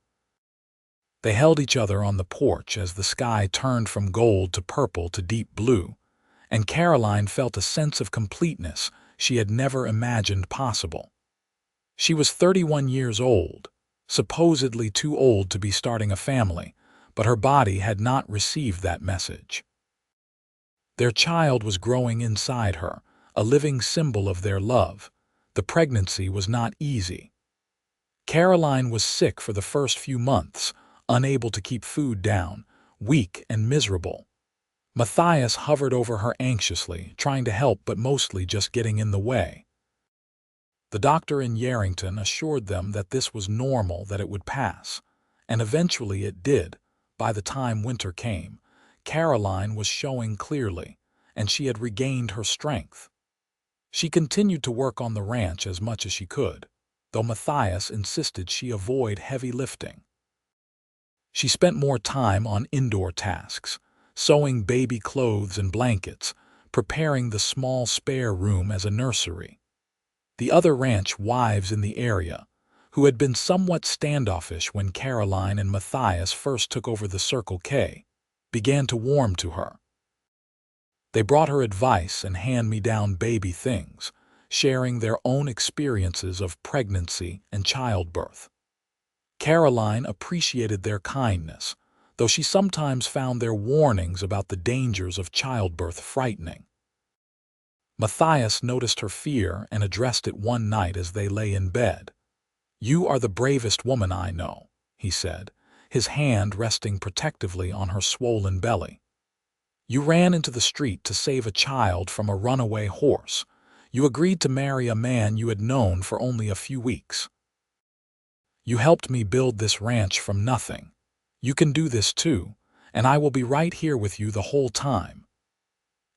They held each other on the porch as the sky turned from gold to purple to deep blue, and Caroline felt a sense of completeness she had never imagined possible. She was 31 years old, supposedly too old to be starting a family, but her body had not received that message. Their child was growing inside her, a living symbol of their love. The pregnancy was not easy. Caroline was sick for the first few months, unable to keep food down, weak and miserable. Matthias hovered over her anxiously, trying to help but mostly just getting in the way. The doctor in Yarrington assured them that this was normal, that it would pass. And eventually it did. By the time winter came, Caroline was showing clearly, and she had regained her strength. She continued to work on the ranch as much as she could, though Matthias insisted she avoid heavy lifting. She spent more time on indoor tasks, sewing baby clothes and blankets, preparing the small spare room as a nursery. The other ranch wives in the area, who had been somewhat standoffish when Caroline and Matthias first took over the Circle K, began to warm to her. They brought her advice and hand-me-down baby things, sharing their own experiences of pregnancy and childbirth. Caroline appreciated their kindness, though she sometimes found their warnings about the dangers of childbirth frightening. Matthias noticed her fear and addressed it one night as they lay in bed. "You are the bravest woman I know," he said, his hand resting protectively on her swollen belly. "You ran into the street to save a child from a runaway horse. You agreed to marry a man you had known for only a few weeks. You helped me build this ranch from nothing. You can do this too, and I will be right here with you the whole time."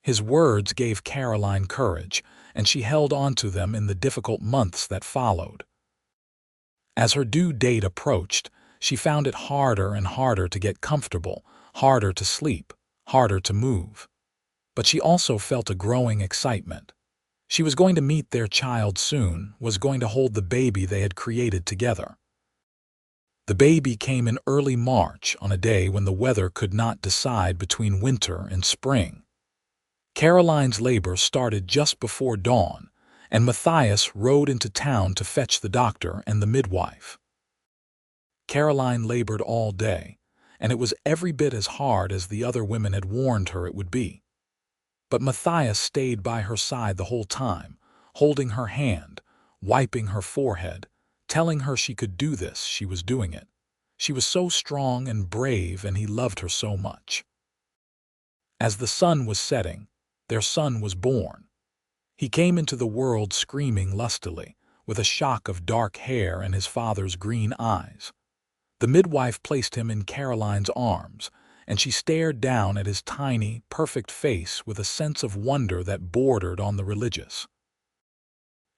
His words gave Caroline courage, and she held on to them in the difficult months that followed. As her due date approached, she found it harder and harder to get comfortable, harder to sleep, harder to move. But she also felt a growing excitement. She was going to meet their child soon, was going to hold the baby they had created together. The baby came in early March on a day when the weather could not decide between winter and spring. Caroline's labor started just before dawn, and Matthias rode into town to fetch the doctor and the midwife. Caroline labored all day, and it was every bit as hard as the other women had warned her it would be. But Matthias stayed by her side the whole time, holding her hand, wiping her forehead, telling her she could do this. She was doing it. She was so strong and brave, and he loved her so much. As the sun was setting, their son was born. He came into the world screaming lustily, with a shock of dark hair and his father's green eyes. The midwife placed him in Caroline's arms, and she stared down at his tiny, perfect face with a sense of wonder that bordered on the religious.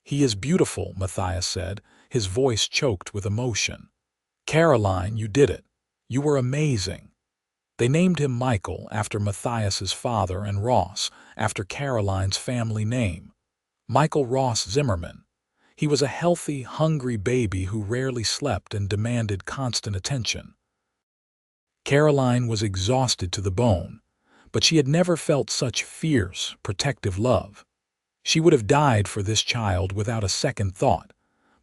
"He is beautiful," Matthias said, his voice choked with emotion. "Caroline, you did it. You were amazing." They named him Michael after Matthias's father and Ross after Caroline's family name. Michael Ross Zimmerman. He was a healthy, hungry baby who rarely slept and demanded constant attention. Caroline was exhausted to the bone, but she had never felt such fierce, protective love. She would have died for this child without a second thought.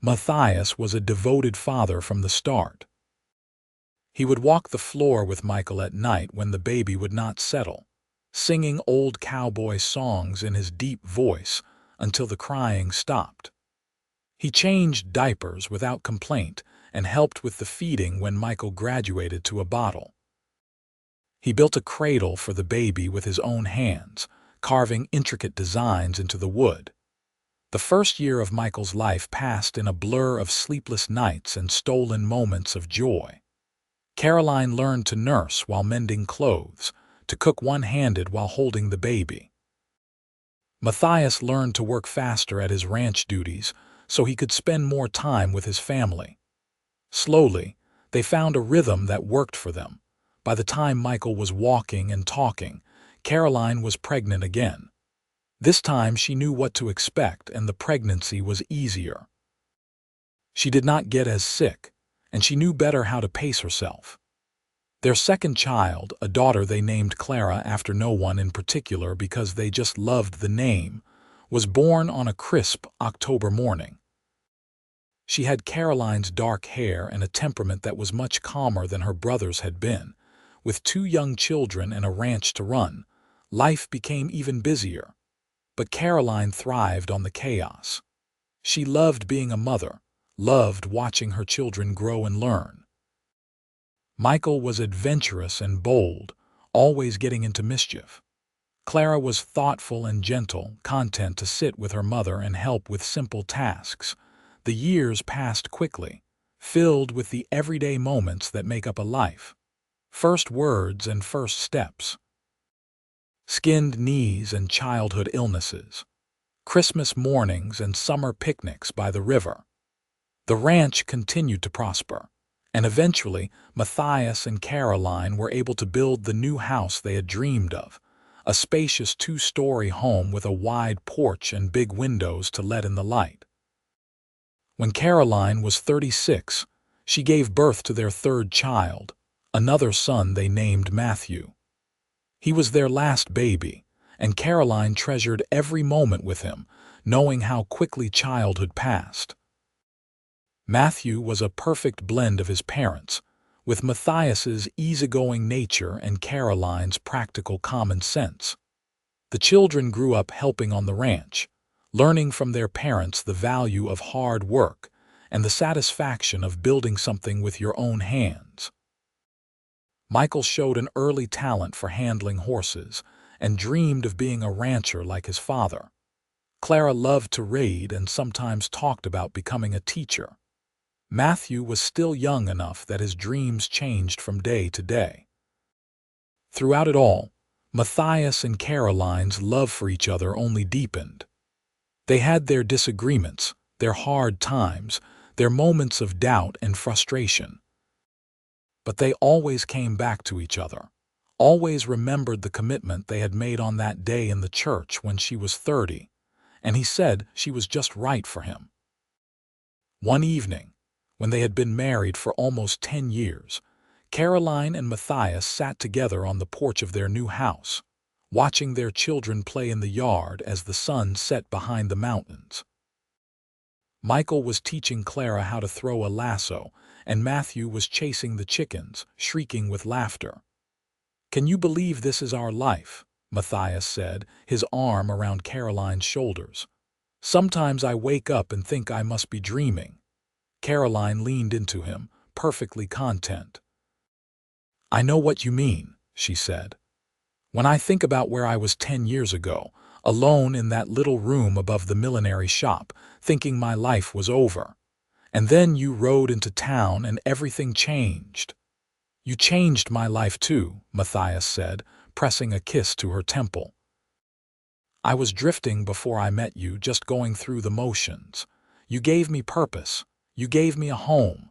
Matthias was a devoted father from the start. He would walk the floor with Michael at night when the baby would not settle, singing old cowboy songs in his deep voice until the crying stopped. He changed diapers without complaint and helped with the feeding when Michael graduated to a bottle. He built a cradle for the baby with his own hands, carving intricate designs into the wood. The first year of Michael's life passed in a blur of sleepless nights and stolen moments of joy. Caroline learned to nurse while mending clothes, to cook one-handed while holding the baby. Matthias learned to work faster at his ranch duties so he could spend more time with his family. Slowly, they found a rhythm that worked for them. By the time Michael was walking and talking, Caroline was pregnant again. This time she knew what to expect, and the pregnancy was easier. She did not get as sick, and she knew better how to pace herself. Their second child, a daughter they named Clara after no one in particular because they just loved the name, was born on a crisp October morning. She had Caroline's dark hair and a temperament that was much calmer than her brother's had been. With 2 young children and a ranch to run, life became even busier. But Caroline thrived on the chaos. She loved being a mother, loved watching her children grow and learn. Michael was adventurous and bold, always getting into mischief. Clara was thoughtful and gentle, content to sit with her mother and help with simple tasks. The years passed quickly, filled with the everyday moments that make up a life. First words and first steps. Skinned knees and childhood illnesses. Christmas mornings and summer picnics by the river. The ranch continued to prosper, and eventually Matthias and Caroline were able to build the new house they had dreamed of, a spacious two-story home with a wide porch and big windows to let in the light. When Caroline was 36, she gave birth to their third child, another son they named Matthew. He was their last baby, and Caroline treasured every moment with him, knowing how quickly childhood passed. Matthew was a perfect blend of his parents, with Matthias's easygoing nature and Caroline's practical common sense. The children grew up helping on the ranch, learning from their parents the value of hard work and the satisfaction of building something with your own hands. Michael showed an early talent for handling horses and dreamed of being a rancher like his father. Clara loved to read and sometimes talked about becoming a teacher. Matthew was still young enough that his dreams changed from day to day. Throughout it all, Matthias and Caroline's love for each other only deepened. They had their disagreements, their hard times, their moments of doubt and frustration. But they always came back to each other, always remembered the commitment they had made on that day in the church when she was 30, and he said she was just right for him. One evening, when they had been married for almost 10 years, Caroline and Matthias sat together on the porch of their new house, watching their children play in the yard as the sun set behind the mountains. Michael was teaching Clara how to throw a lasso, and Matthew was chasing the chickens, shrieking with laughter. "Can you believe this is our life?" Matthias said, his arm around Caroline's shoulders. "Sometimes I wake up and think I must be dreaming." Caroline leaned into him, perfectly content. "I know what you mean," she said. "When I think about where I was 10 years ago, alone in that little room above the millinery shop, thinking my life was over. And then you rode into town and everything changed." "You changed my life too," Matthias said, pressing a kiss to her temple. "I was drifting before I met you, just going through the motions. You gave me purpose. You gave me a home."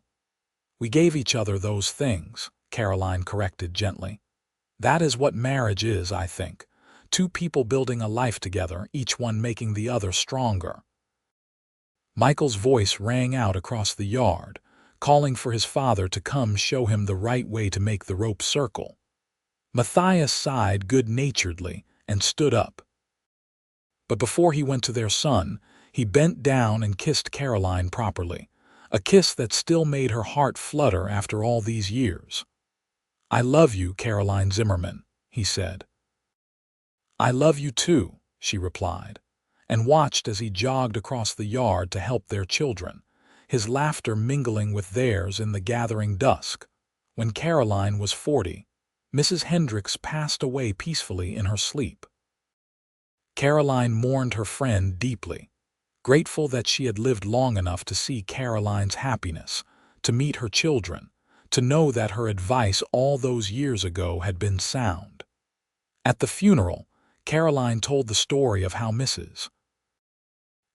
"We gave each other those things," Caroline corrected gently. "That is what marriage is, I think. Two people building a life together, each one making the other stronger." Michael's voice rang out across the yard, calling for his father to come show him the right way to make the rope circle. Matthias sighed good-naturedly and stood up. But before he went to their son, he bent down and kissed Caroline properly, a kiss that still made her heart flutter after all these years. "I love you, Caroline Zimmerman," he said. "I love you too," she replied, and watched as he jogged across the yard to help their children, his laughter mingling with theirs in the gathering dusk. When Caroline was 40, Mrs. Hendricks passed away peacefully in her sleep. Caroline mourned her friend deeply, grateful that she had lived long enough to see Caroline's happiness, to meet her children, to know that her advice all those years ago had been sound. At the funeral, Caroline told the story of how Mrs.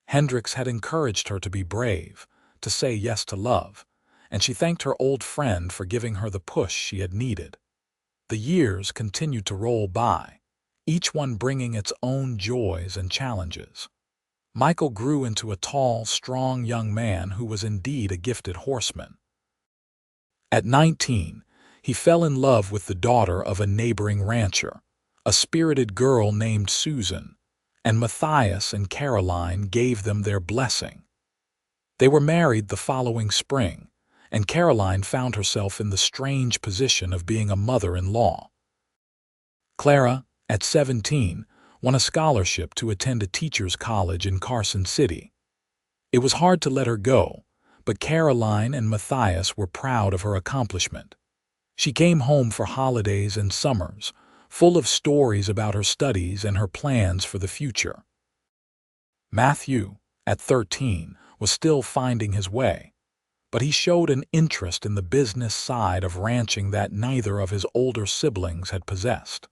Hendricks had encouraged her to be brave, to say yes to love, and she thanked her old friend for giving her the push she had needed. The years continued to roll by, each one bringing its own joys and challenges. Michael grew into a tall, strong young man who was indeed a gifted horseman. At 19, he fell in love with the daughter of a neighboring rancher, a spirited girl named Susan, and Matthias and Caroline gave them their blessing. They were married the following spring, and Caroline found herself in the strange position of being a mother-in-law. Clara, at 17, won a scholarship to attend a teacher's college in Carson City. It was hard to let her go, but Caroline and Matthias were proud of her accomplishment. She came home for holidays and summers, full of stories about her studies and her plans for the future. Matthew, at 13, was still finding his way, but he showed an interest in the business side of ranching that neither of his older siblings had possessed.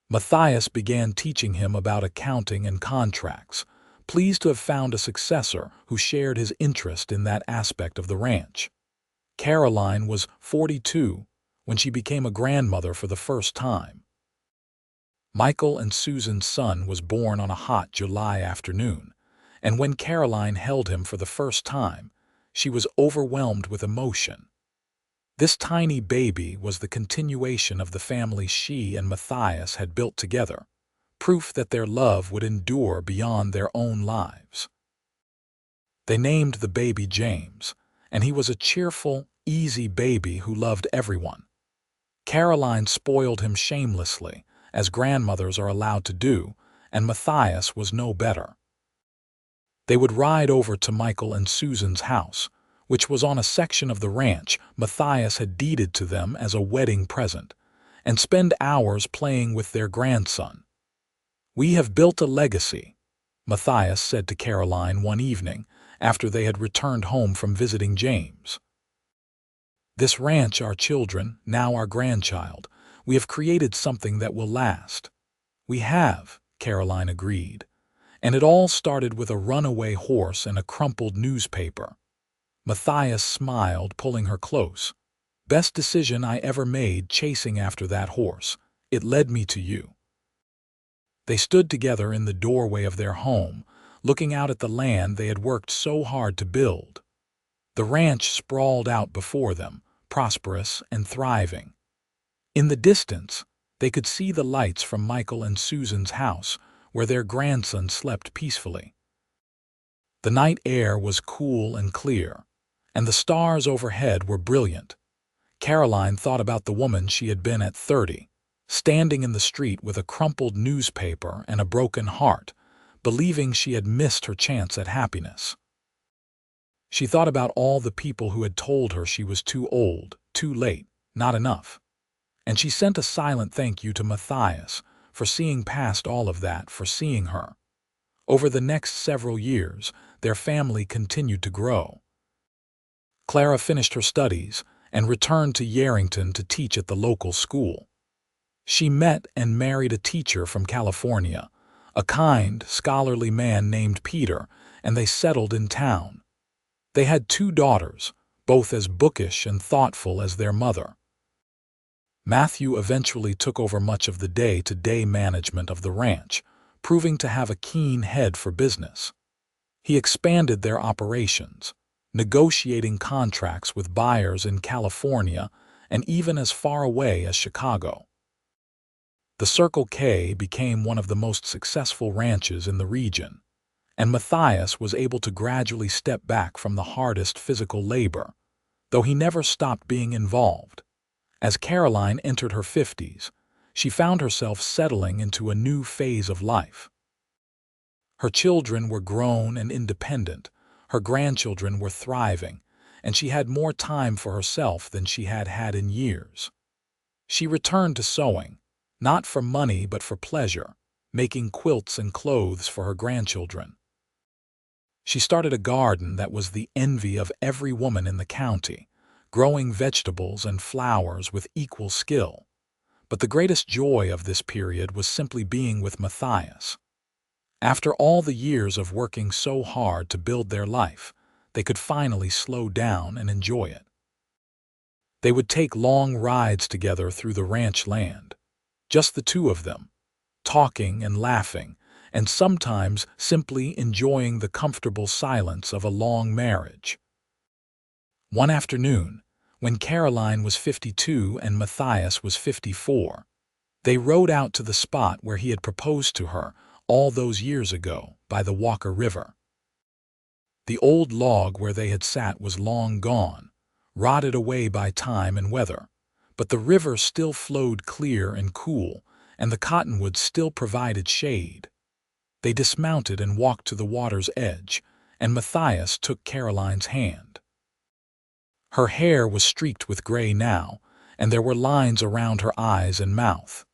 Matthias began teaching him about accounting and contracts, pleased to have found a successor who shared his interest in that aspect of the ranch. Caroline was 42 when she became a grandmother for the first time. Michael and Susan's son was born on a hot July afternoon, and when Caroline held him for the first time, she was overwhelmed with emotion. This tiny baby was the continuation of the family she and Matthias had built together, proof that their love would endure beyond their own lives. They named the baby James, and he was a cheerful, easy baby who loved everyone. Caroline spoiled him shamelessly, as grandmothers are allowed to do, and Matthias was no better. They would ride over to Michael and Susan's house, which was on a section of the ranch Matthias had deeded to them as a wedding present, and spend hours playing with their grandson. "We have built a legacy," Matthias said to Caroline one evening after they had returned home from visiting James. "This ranch, our children, now our grandchild, we have created something that will last." "We have," Caroline agreed, "and it all started with a runaway horse and a crumpled newspaper." Matthias smiled, pulling her close. "Best decision I ever made, chasing after that horse. It led me to you." They stood together in the doorway of their home, looking out at the land they had worked so hard to build. The ranch sprawled out before them, prosperous and thriving. In the distance, they could see the lights from Michael and Susan's house, where their grandson slept peacefully. The night air was cool and clear, and the stars overhead were brilliant. Caroline thought about the woman she had been at 30, standing in the street with a crumpled newspaper and a broken heart, believing she had missed her chance at happiness. She thought about all the people who had told her she was too old, too late, not enough. And she sent a silent thank you to Matthias for seeing past all of that, for seeing her. Over the next several years, their family continued to grow. Clara finished her studies and returned to Yerington to teach at the local school. She met and married a teacher from California, a kind, scholarly man named Peter, and they settled in town. They had 2 daughters, both as bookish and thoughtful as their mother. Matthew eventually took over much of the day-to-day management of the ranch, proving to have a keen head for business. He expanded their operations, negotiating contracts with buyers in California and even as far away as Chicago. The Circle K became one of the most successful ranches in the region, and Matthias was able to gradually step back from the hardest physical labor, though he never stopped being involved. As Caroline entered her 50s, she found herself settling into a new phase of life. Her children were grown and independent, her grandchildren were thriving, and she had more time for herself than she had had in years. She returned to sewing, not for money but for pleasure, making quilts and clothes for her grandchildren. She started a garden that was the envy of every woman in the county, growing vegetables and flowers with equal skill. But the greatest joy of this period was simply being with Matthias. After all the years of working so hard to build their life, they could finally slow down and enjoy it. They would take long rides together through the ranch land, just the 2 of them, talking and laughing, and sometimes simply enjoying the comfortable silence of a long marriage. One afternoon, when Caroline was 52 and Matthias was 54, they rode out to the spot where he had proposed to her all those years ago by the Walker River. The old log where they had sat was long gone, rotted away by time and weather, but the river still flowed clear and cool, and the cottonwoods still provided shade. They dismounted and walked to the water's edge, and Matthias took Caroline's hand. Her hair was streaked with gray now, and there were lines around her eyes and mouth.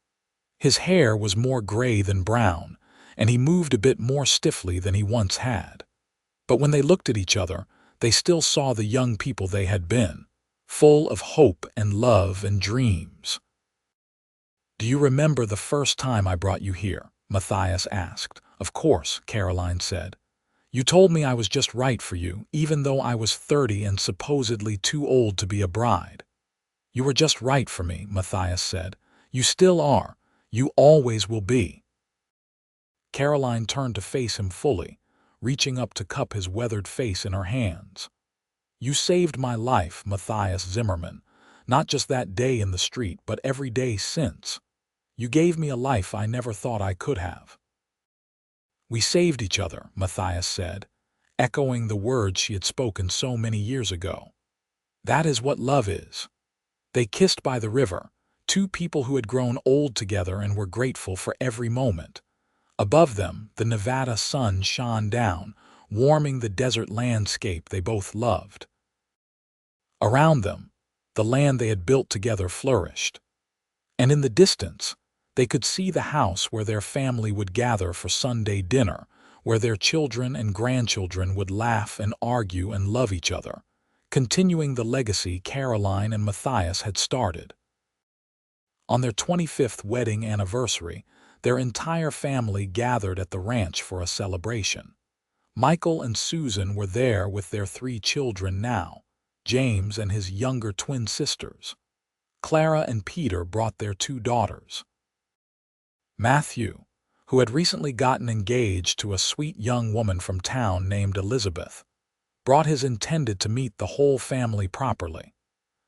His hair was more gray than brown, and he moved a bit more stiffly than he once had. But when they looked at each other, they still saw the young people they had been, full of hope and love and dreams. "Do you remember the first time I brought you here?" Matthias asked. "Of course," Caroline said. "You told me I was just right for you, even though I was 30 and supposedly too old to be a bride." "You were just right for me," Matthias said. "You still are. You always will be." Caroline turned to face him fully, reaching up to cup his weathered face in her hands. "You saved my life, Matthias Zimmerman, not just that day in the street, but every day since. You gave me a life I never thought I could have." "We saved each other," Matthias said, echoing the words she had spoken so many years ago. "That is what love is." They kissed by the river, two people who had grown old together and were grateful for every moment. Above them, the Nevada sun shone down, warming the desert landscape they both loved. Around them, the land they had built together flourished. And in the distance, they could see the house where their family would gather for Sunday dinner, where their children and grandchildren would laugh and argue and love each other, continuing the legacy Caroline and Matthias had started. On their 25th wedding anniversary, their entire family gathered at the ranch for a celebration. Michael and Susan were there with their 3 children now, James and his younger twin sisters. Clara and Peter brought their 2 daughters. Matthew, who had recently gotten engaged to a sweet young woman from town named Elizabeth, brought his intended to meet the whole family properly.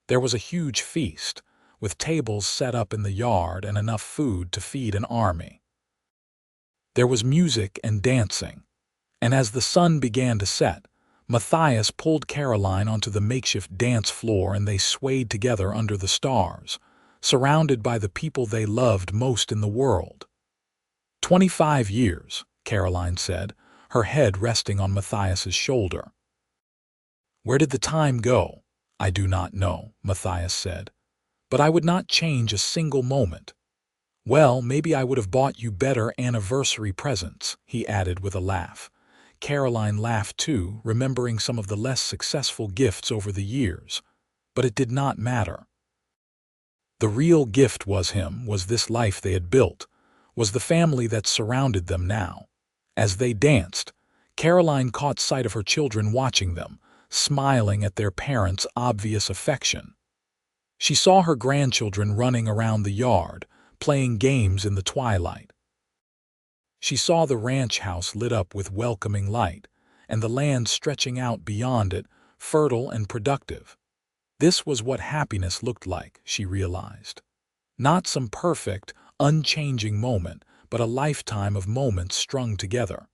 There was a huge feast, with tables set up in the yard and enough food to feed an army. There was music and dancing, and as the sun began to set, Matthias pulled Caroline onto the makeshift dance floor and they swayed together under the stars, surrounded by the people they loved most in the world. 25 years, Caroline said, her head resting on Matthias's shoulder. "Where did the time go?" "I do not know," Matthias said. "But I would not change a single moment." "Well, maybe I would have bought you better anniversary presents," he added with a laugh. Caroline laughed too, remembering some of the less successful gifts over the years. But it did not matter. The real gift was this life they had built, was the family that surrounded them now. As they danced, Caroline caught sight of her children watching them, smiling at their parents' obvious affection. She saw her grandchildren running around the yard, playing games in the twilight. She saw the ranch house lit up with welcoming light, and the land stretching out beyond it, fertile and productive. This was what happiness looked like, she realized. Not some perfect, unchanging moment, but a lifetime of moments strung together.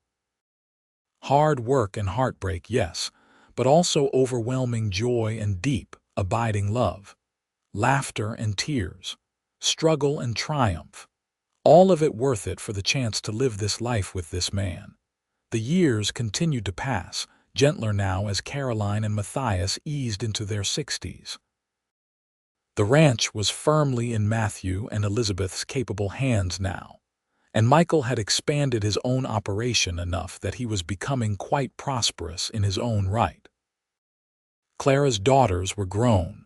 Hard work and heartbreak, yes, but also overwhelming joy and deep, abiding love. Laughter and tears, struggle and triumph. All of it worth it for the chance to live this life with this man. The years continued to pass, gentler now as Caroline and Matthias eased into their 60s. The ranch was firmly in Matthew and Elizabeth's capable hands now, and Michael had expanded his own operation enough that he was becoming quite prosperous in his own right. Clara's daughters were grown,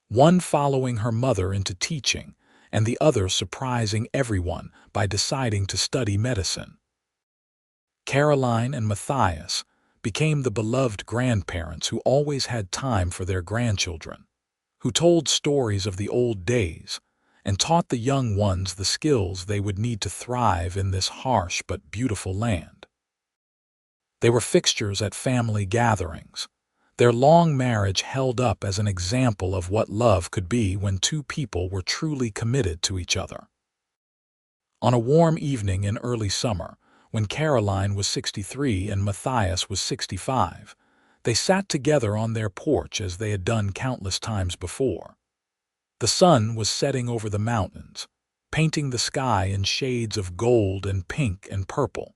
one following her mother into teaching, and the other surprising everyone by deciding to study medicine. Caroline and Matthias became the beloved grandparents who always had time for their grandchildren, who told stories of the old days and taught the young ones the skills they would need to thrive in this harsh but beautiful land. They were fixtures at family gatherings. Their long marriage held up as an example of what love could be when 2 people were truly committed to each other. On a warm evening in early summer, when Caroline was 63 and Matthias was 65, they sat together on their porch as they had done countless times before. The sun was setting over the mountains, painting the sky in shades of gold and pink and purple.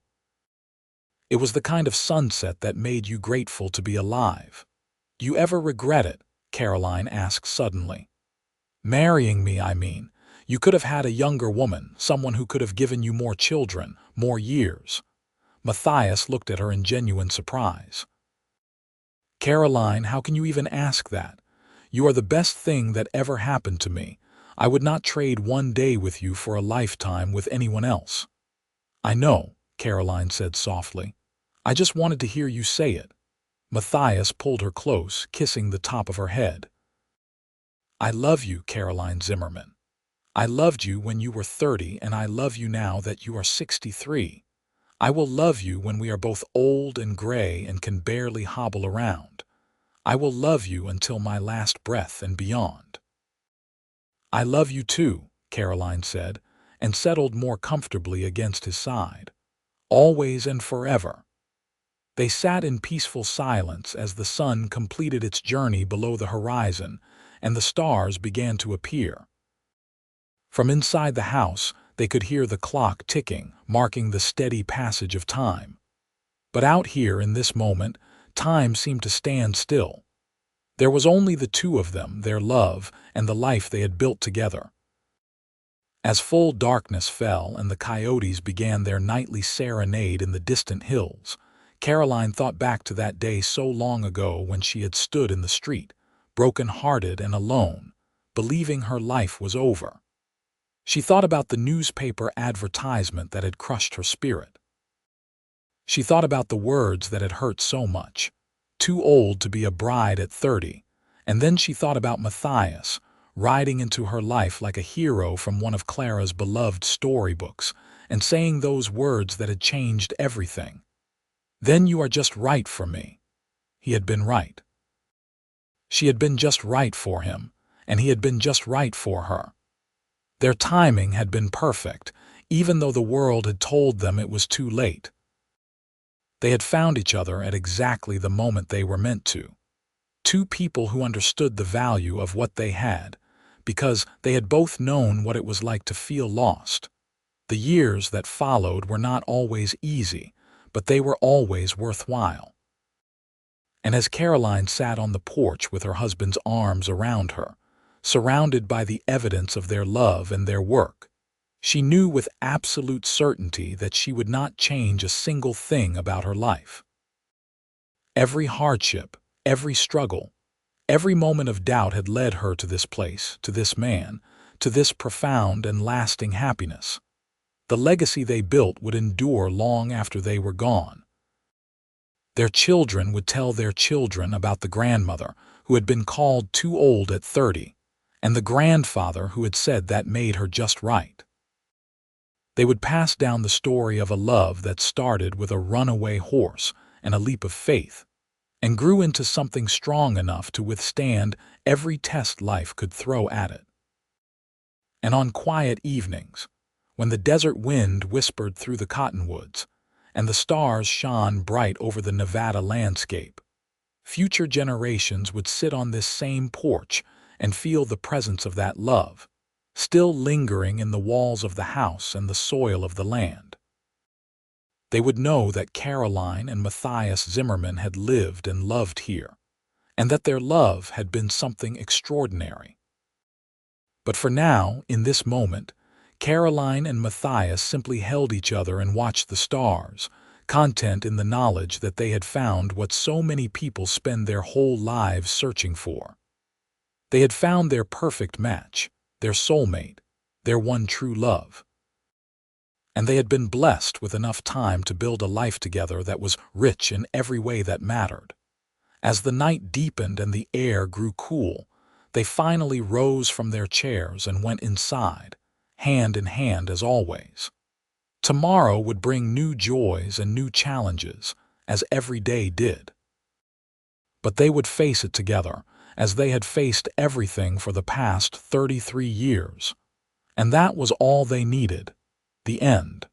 It was the kind of sunset that made you grateful to be alive. "Do you ever regret it?" Caroline asked suddenly. Marrying me, I mean. You could have had a younger woman, someone who could have given you more children, more years. Matthias looked at her in genuine surprise. Caroline, how can you even ask that? You are the best thing that ever happened to me. I would not trade one day with you for a lifetime with anyone else. I know, Caroline said softly. I just wanted to hear you say it. Matthias pulled her close, kissing the top of her head. I love you, Caroline Zimmerman. I loved you when you were 30, and I love you now that you are 63. I will love you when we are both old and gray and can barely hobble around. I will love you until my last breath and beyond. I love you too, Caroline said, and settled more comfortably against his side. Always and forever. They sat in peaceful silence as the sun completed its journey below the horizon and the stars began to appear. From inside the house, they could hear the clock ticking, marking the steady passage of time. But out here in this moment, time seemed to stand still. There was only the two of them, their love, and the life they had built together. As full darkness fell and the coyotes began their nightly serenade in the distant hills, Caroline thought back to that day so long ago when she had stood in the street, broken-hearted and alone, believing her life was over. She thought about the newspaper advertisement that had crushed her spirit. She thought about the words that had hurt so much, too old to be a bride at 30, and then she thought about Matthias, riding into her life like a hero from one of Clara's beloved storybooks, and saying those words that had changed everything. Then you are just right for me. He had been right. She had been just right for him, and he had been just right for her. Their timing had been perfect, even though the world had told them it was too late. They had found each other at exactly the moment they were meant to. Two people who understood the value of what they had, because they had both known what it was like to feel lost. The years that followed were not always easy, but they were always worthwhile. And as Caroline sat on the porch with her husband's arms around her, surrounded by the evidence of their love and their work, she knew with absolute certainty that she would not change a single thing about her life. Every hardship, every struggle, every moment of doubt had led her to this place, to this man, to this profound and lasting happiness. The legacy they built would endure long after they were gone. Their children would tell their children about the grandmother who had been called too old at 30, and the grandfather who had said that made her just right. They would pass down the story of a love that started with a runaway horse and a leap of faith, and grew into something strong enough to withstand every test life could throw at it. And on quiet evenings, when the desert wind whispered through the cottonwoods, and the stars shone bright over the Nevada landscape, future generations would sit on this same porch and feel the presence of that love, still lingering in the walls of the house and the soil of the land. They would know that Caroline and Matthias Zimmerman had lived and loved here, and that their love had been something extraordinary. But for now, in this moment, Caroline and Matthias simply held each other and watched the stars, content in the knowledge that they had found what so many people spend their whole lives searching for. They had found their perfect match, their soulmate, their one true love. And they had been blessed with enough time to build a life together that was rich in every way that mattered. As the night deepened and the air grew cool, they finally rose from their chairs and went inside, hand in hand as always. Tomorrow would bring new joys and new challenges, as every day did. But they would face it together, as they had faced everything for the past 33 years. And that was all they needed, the end.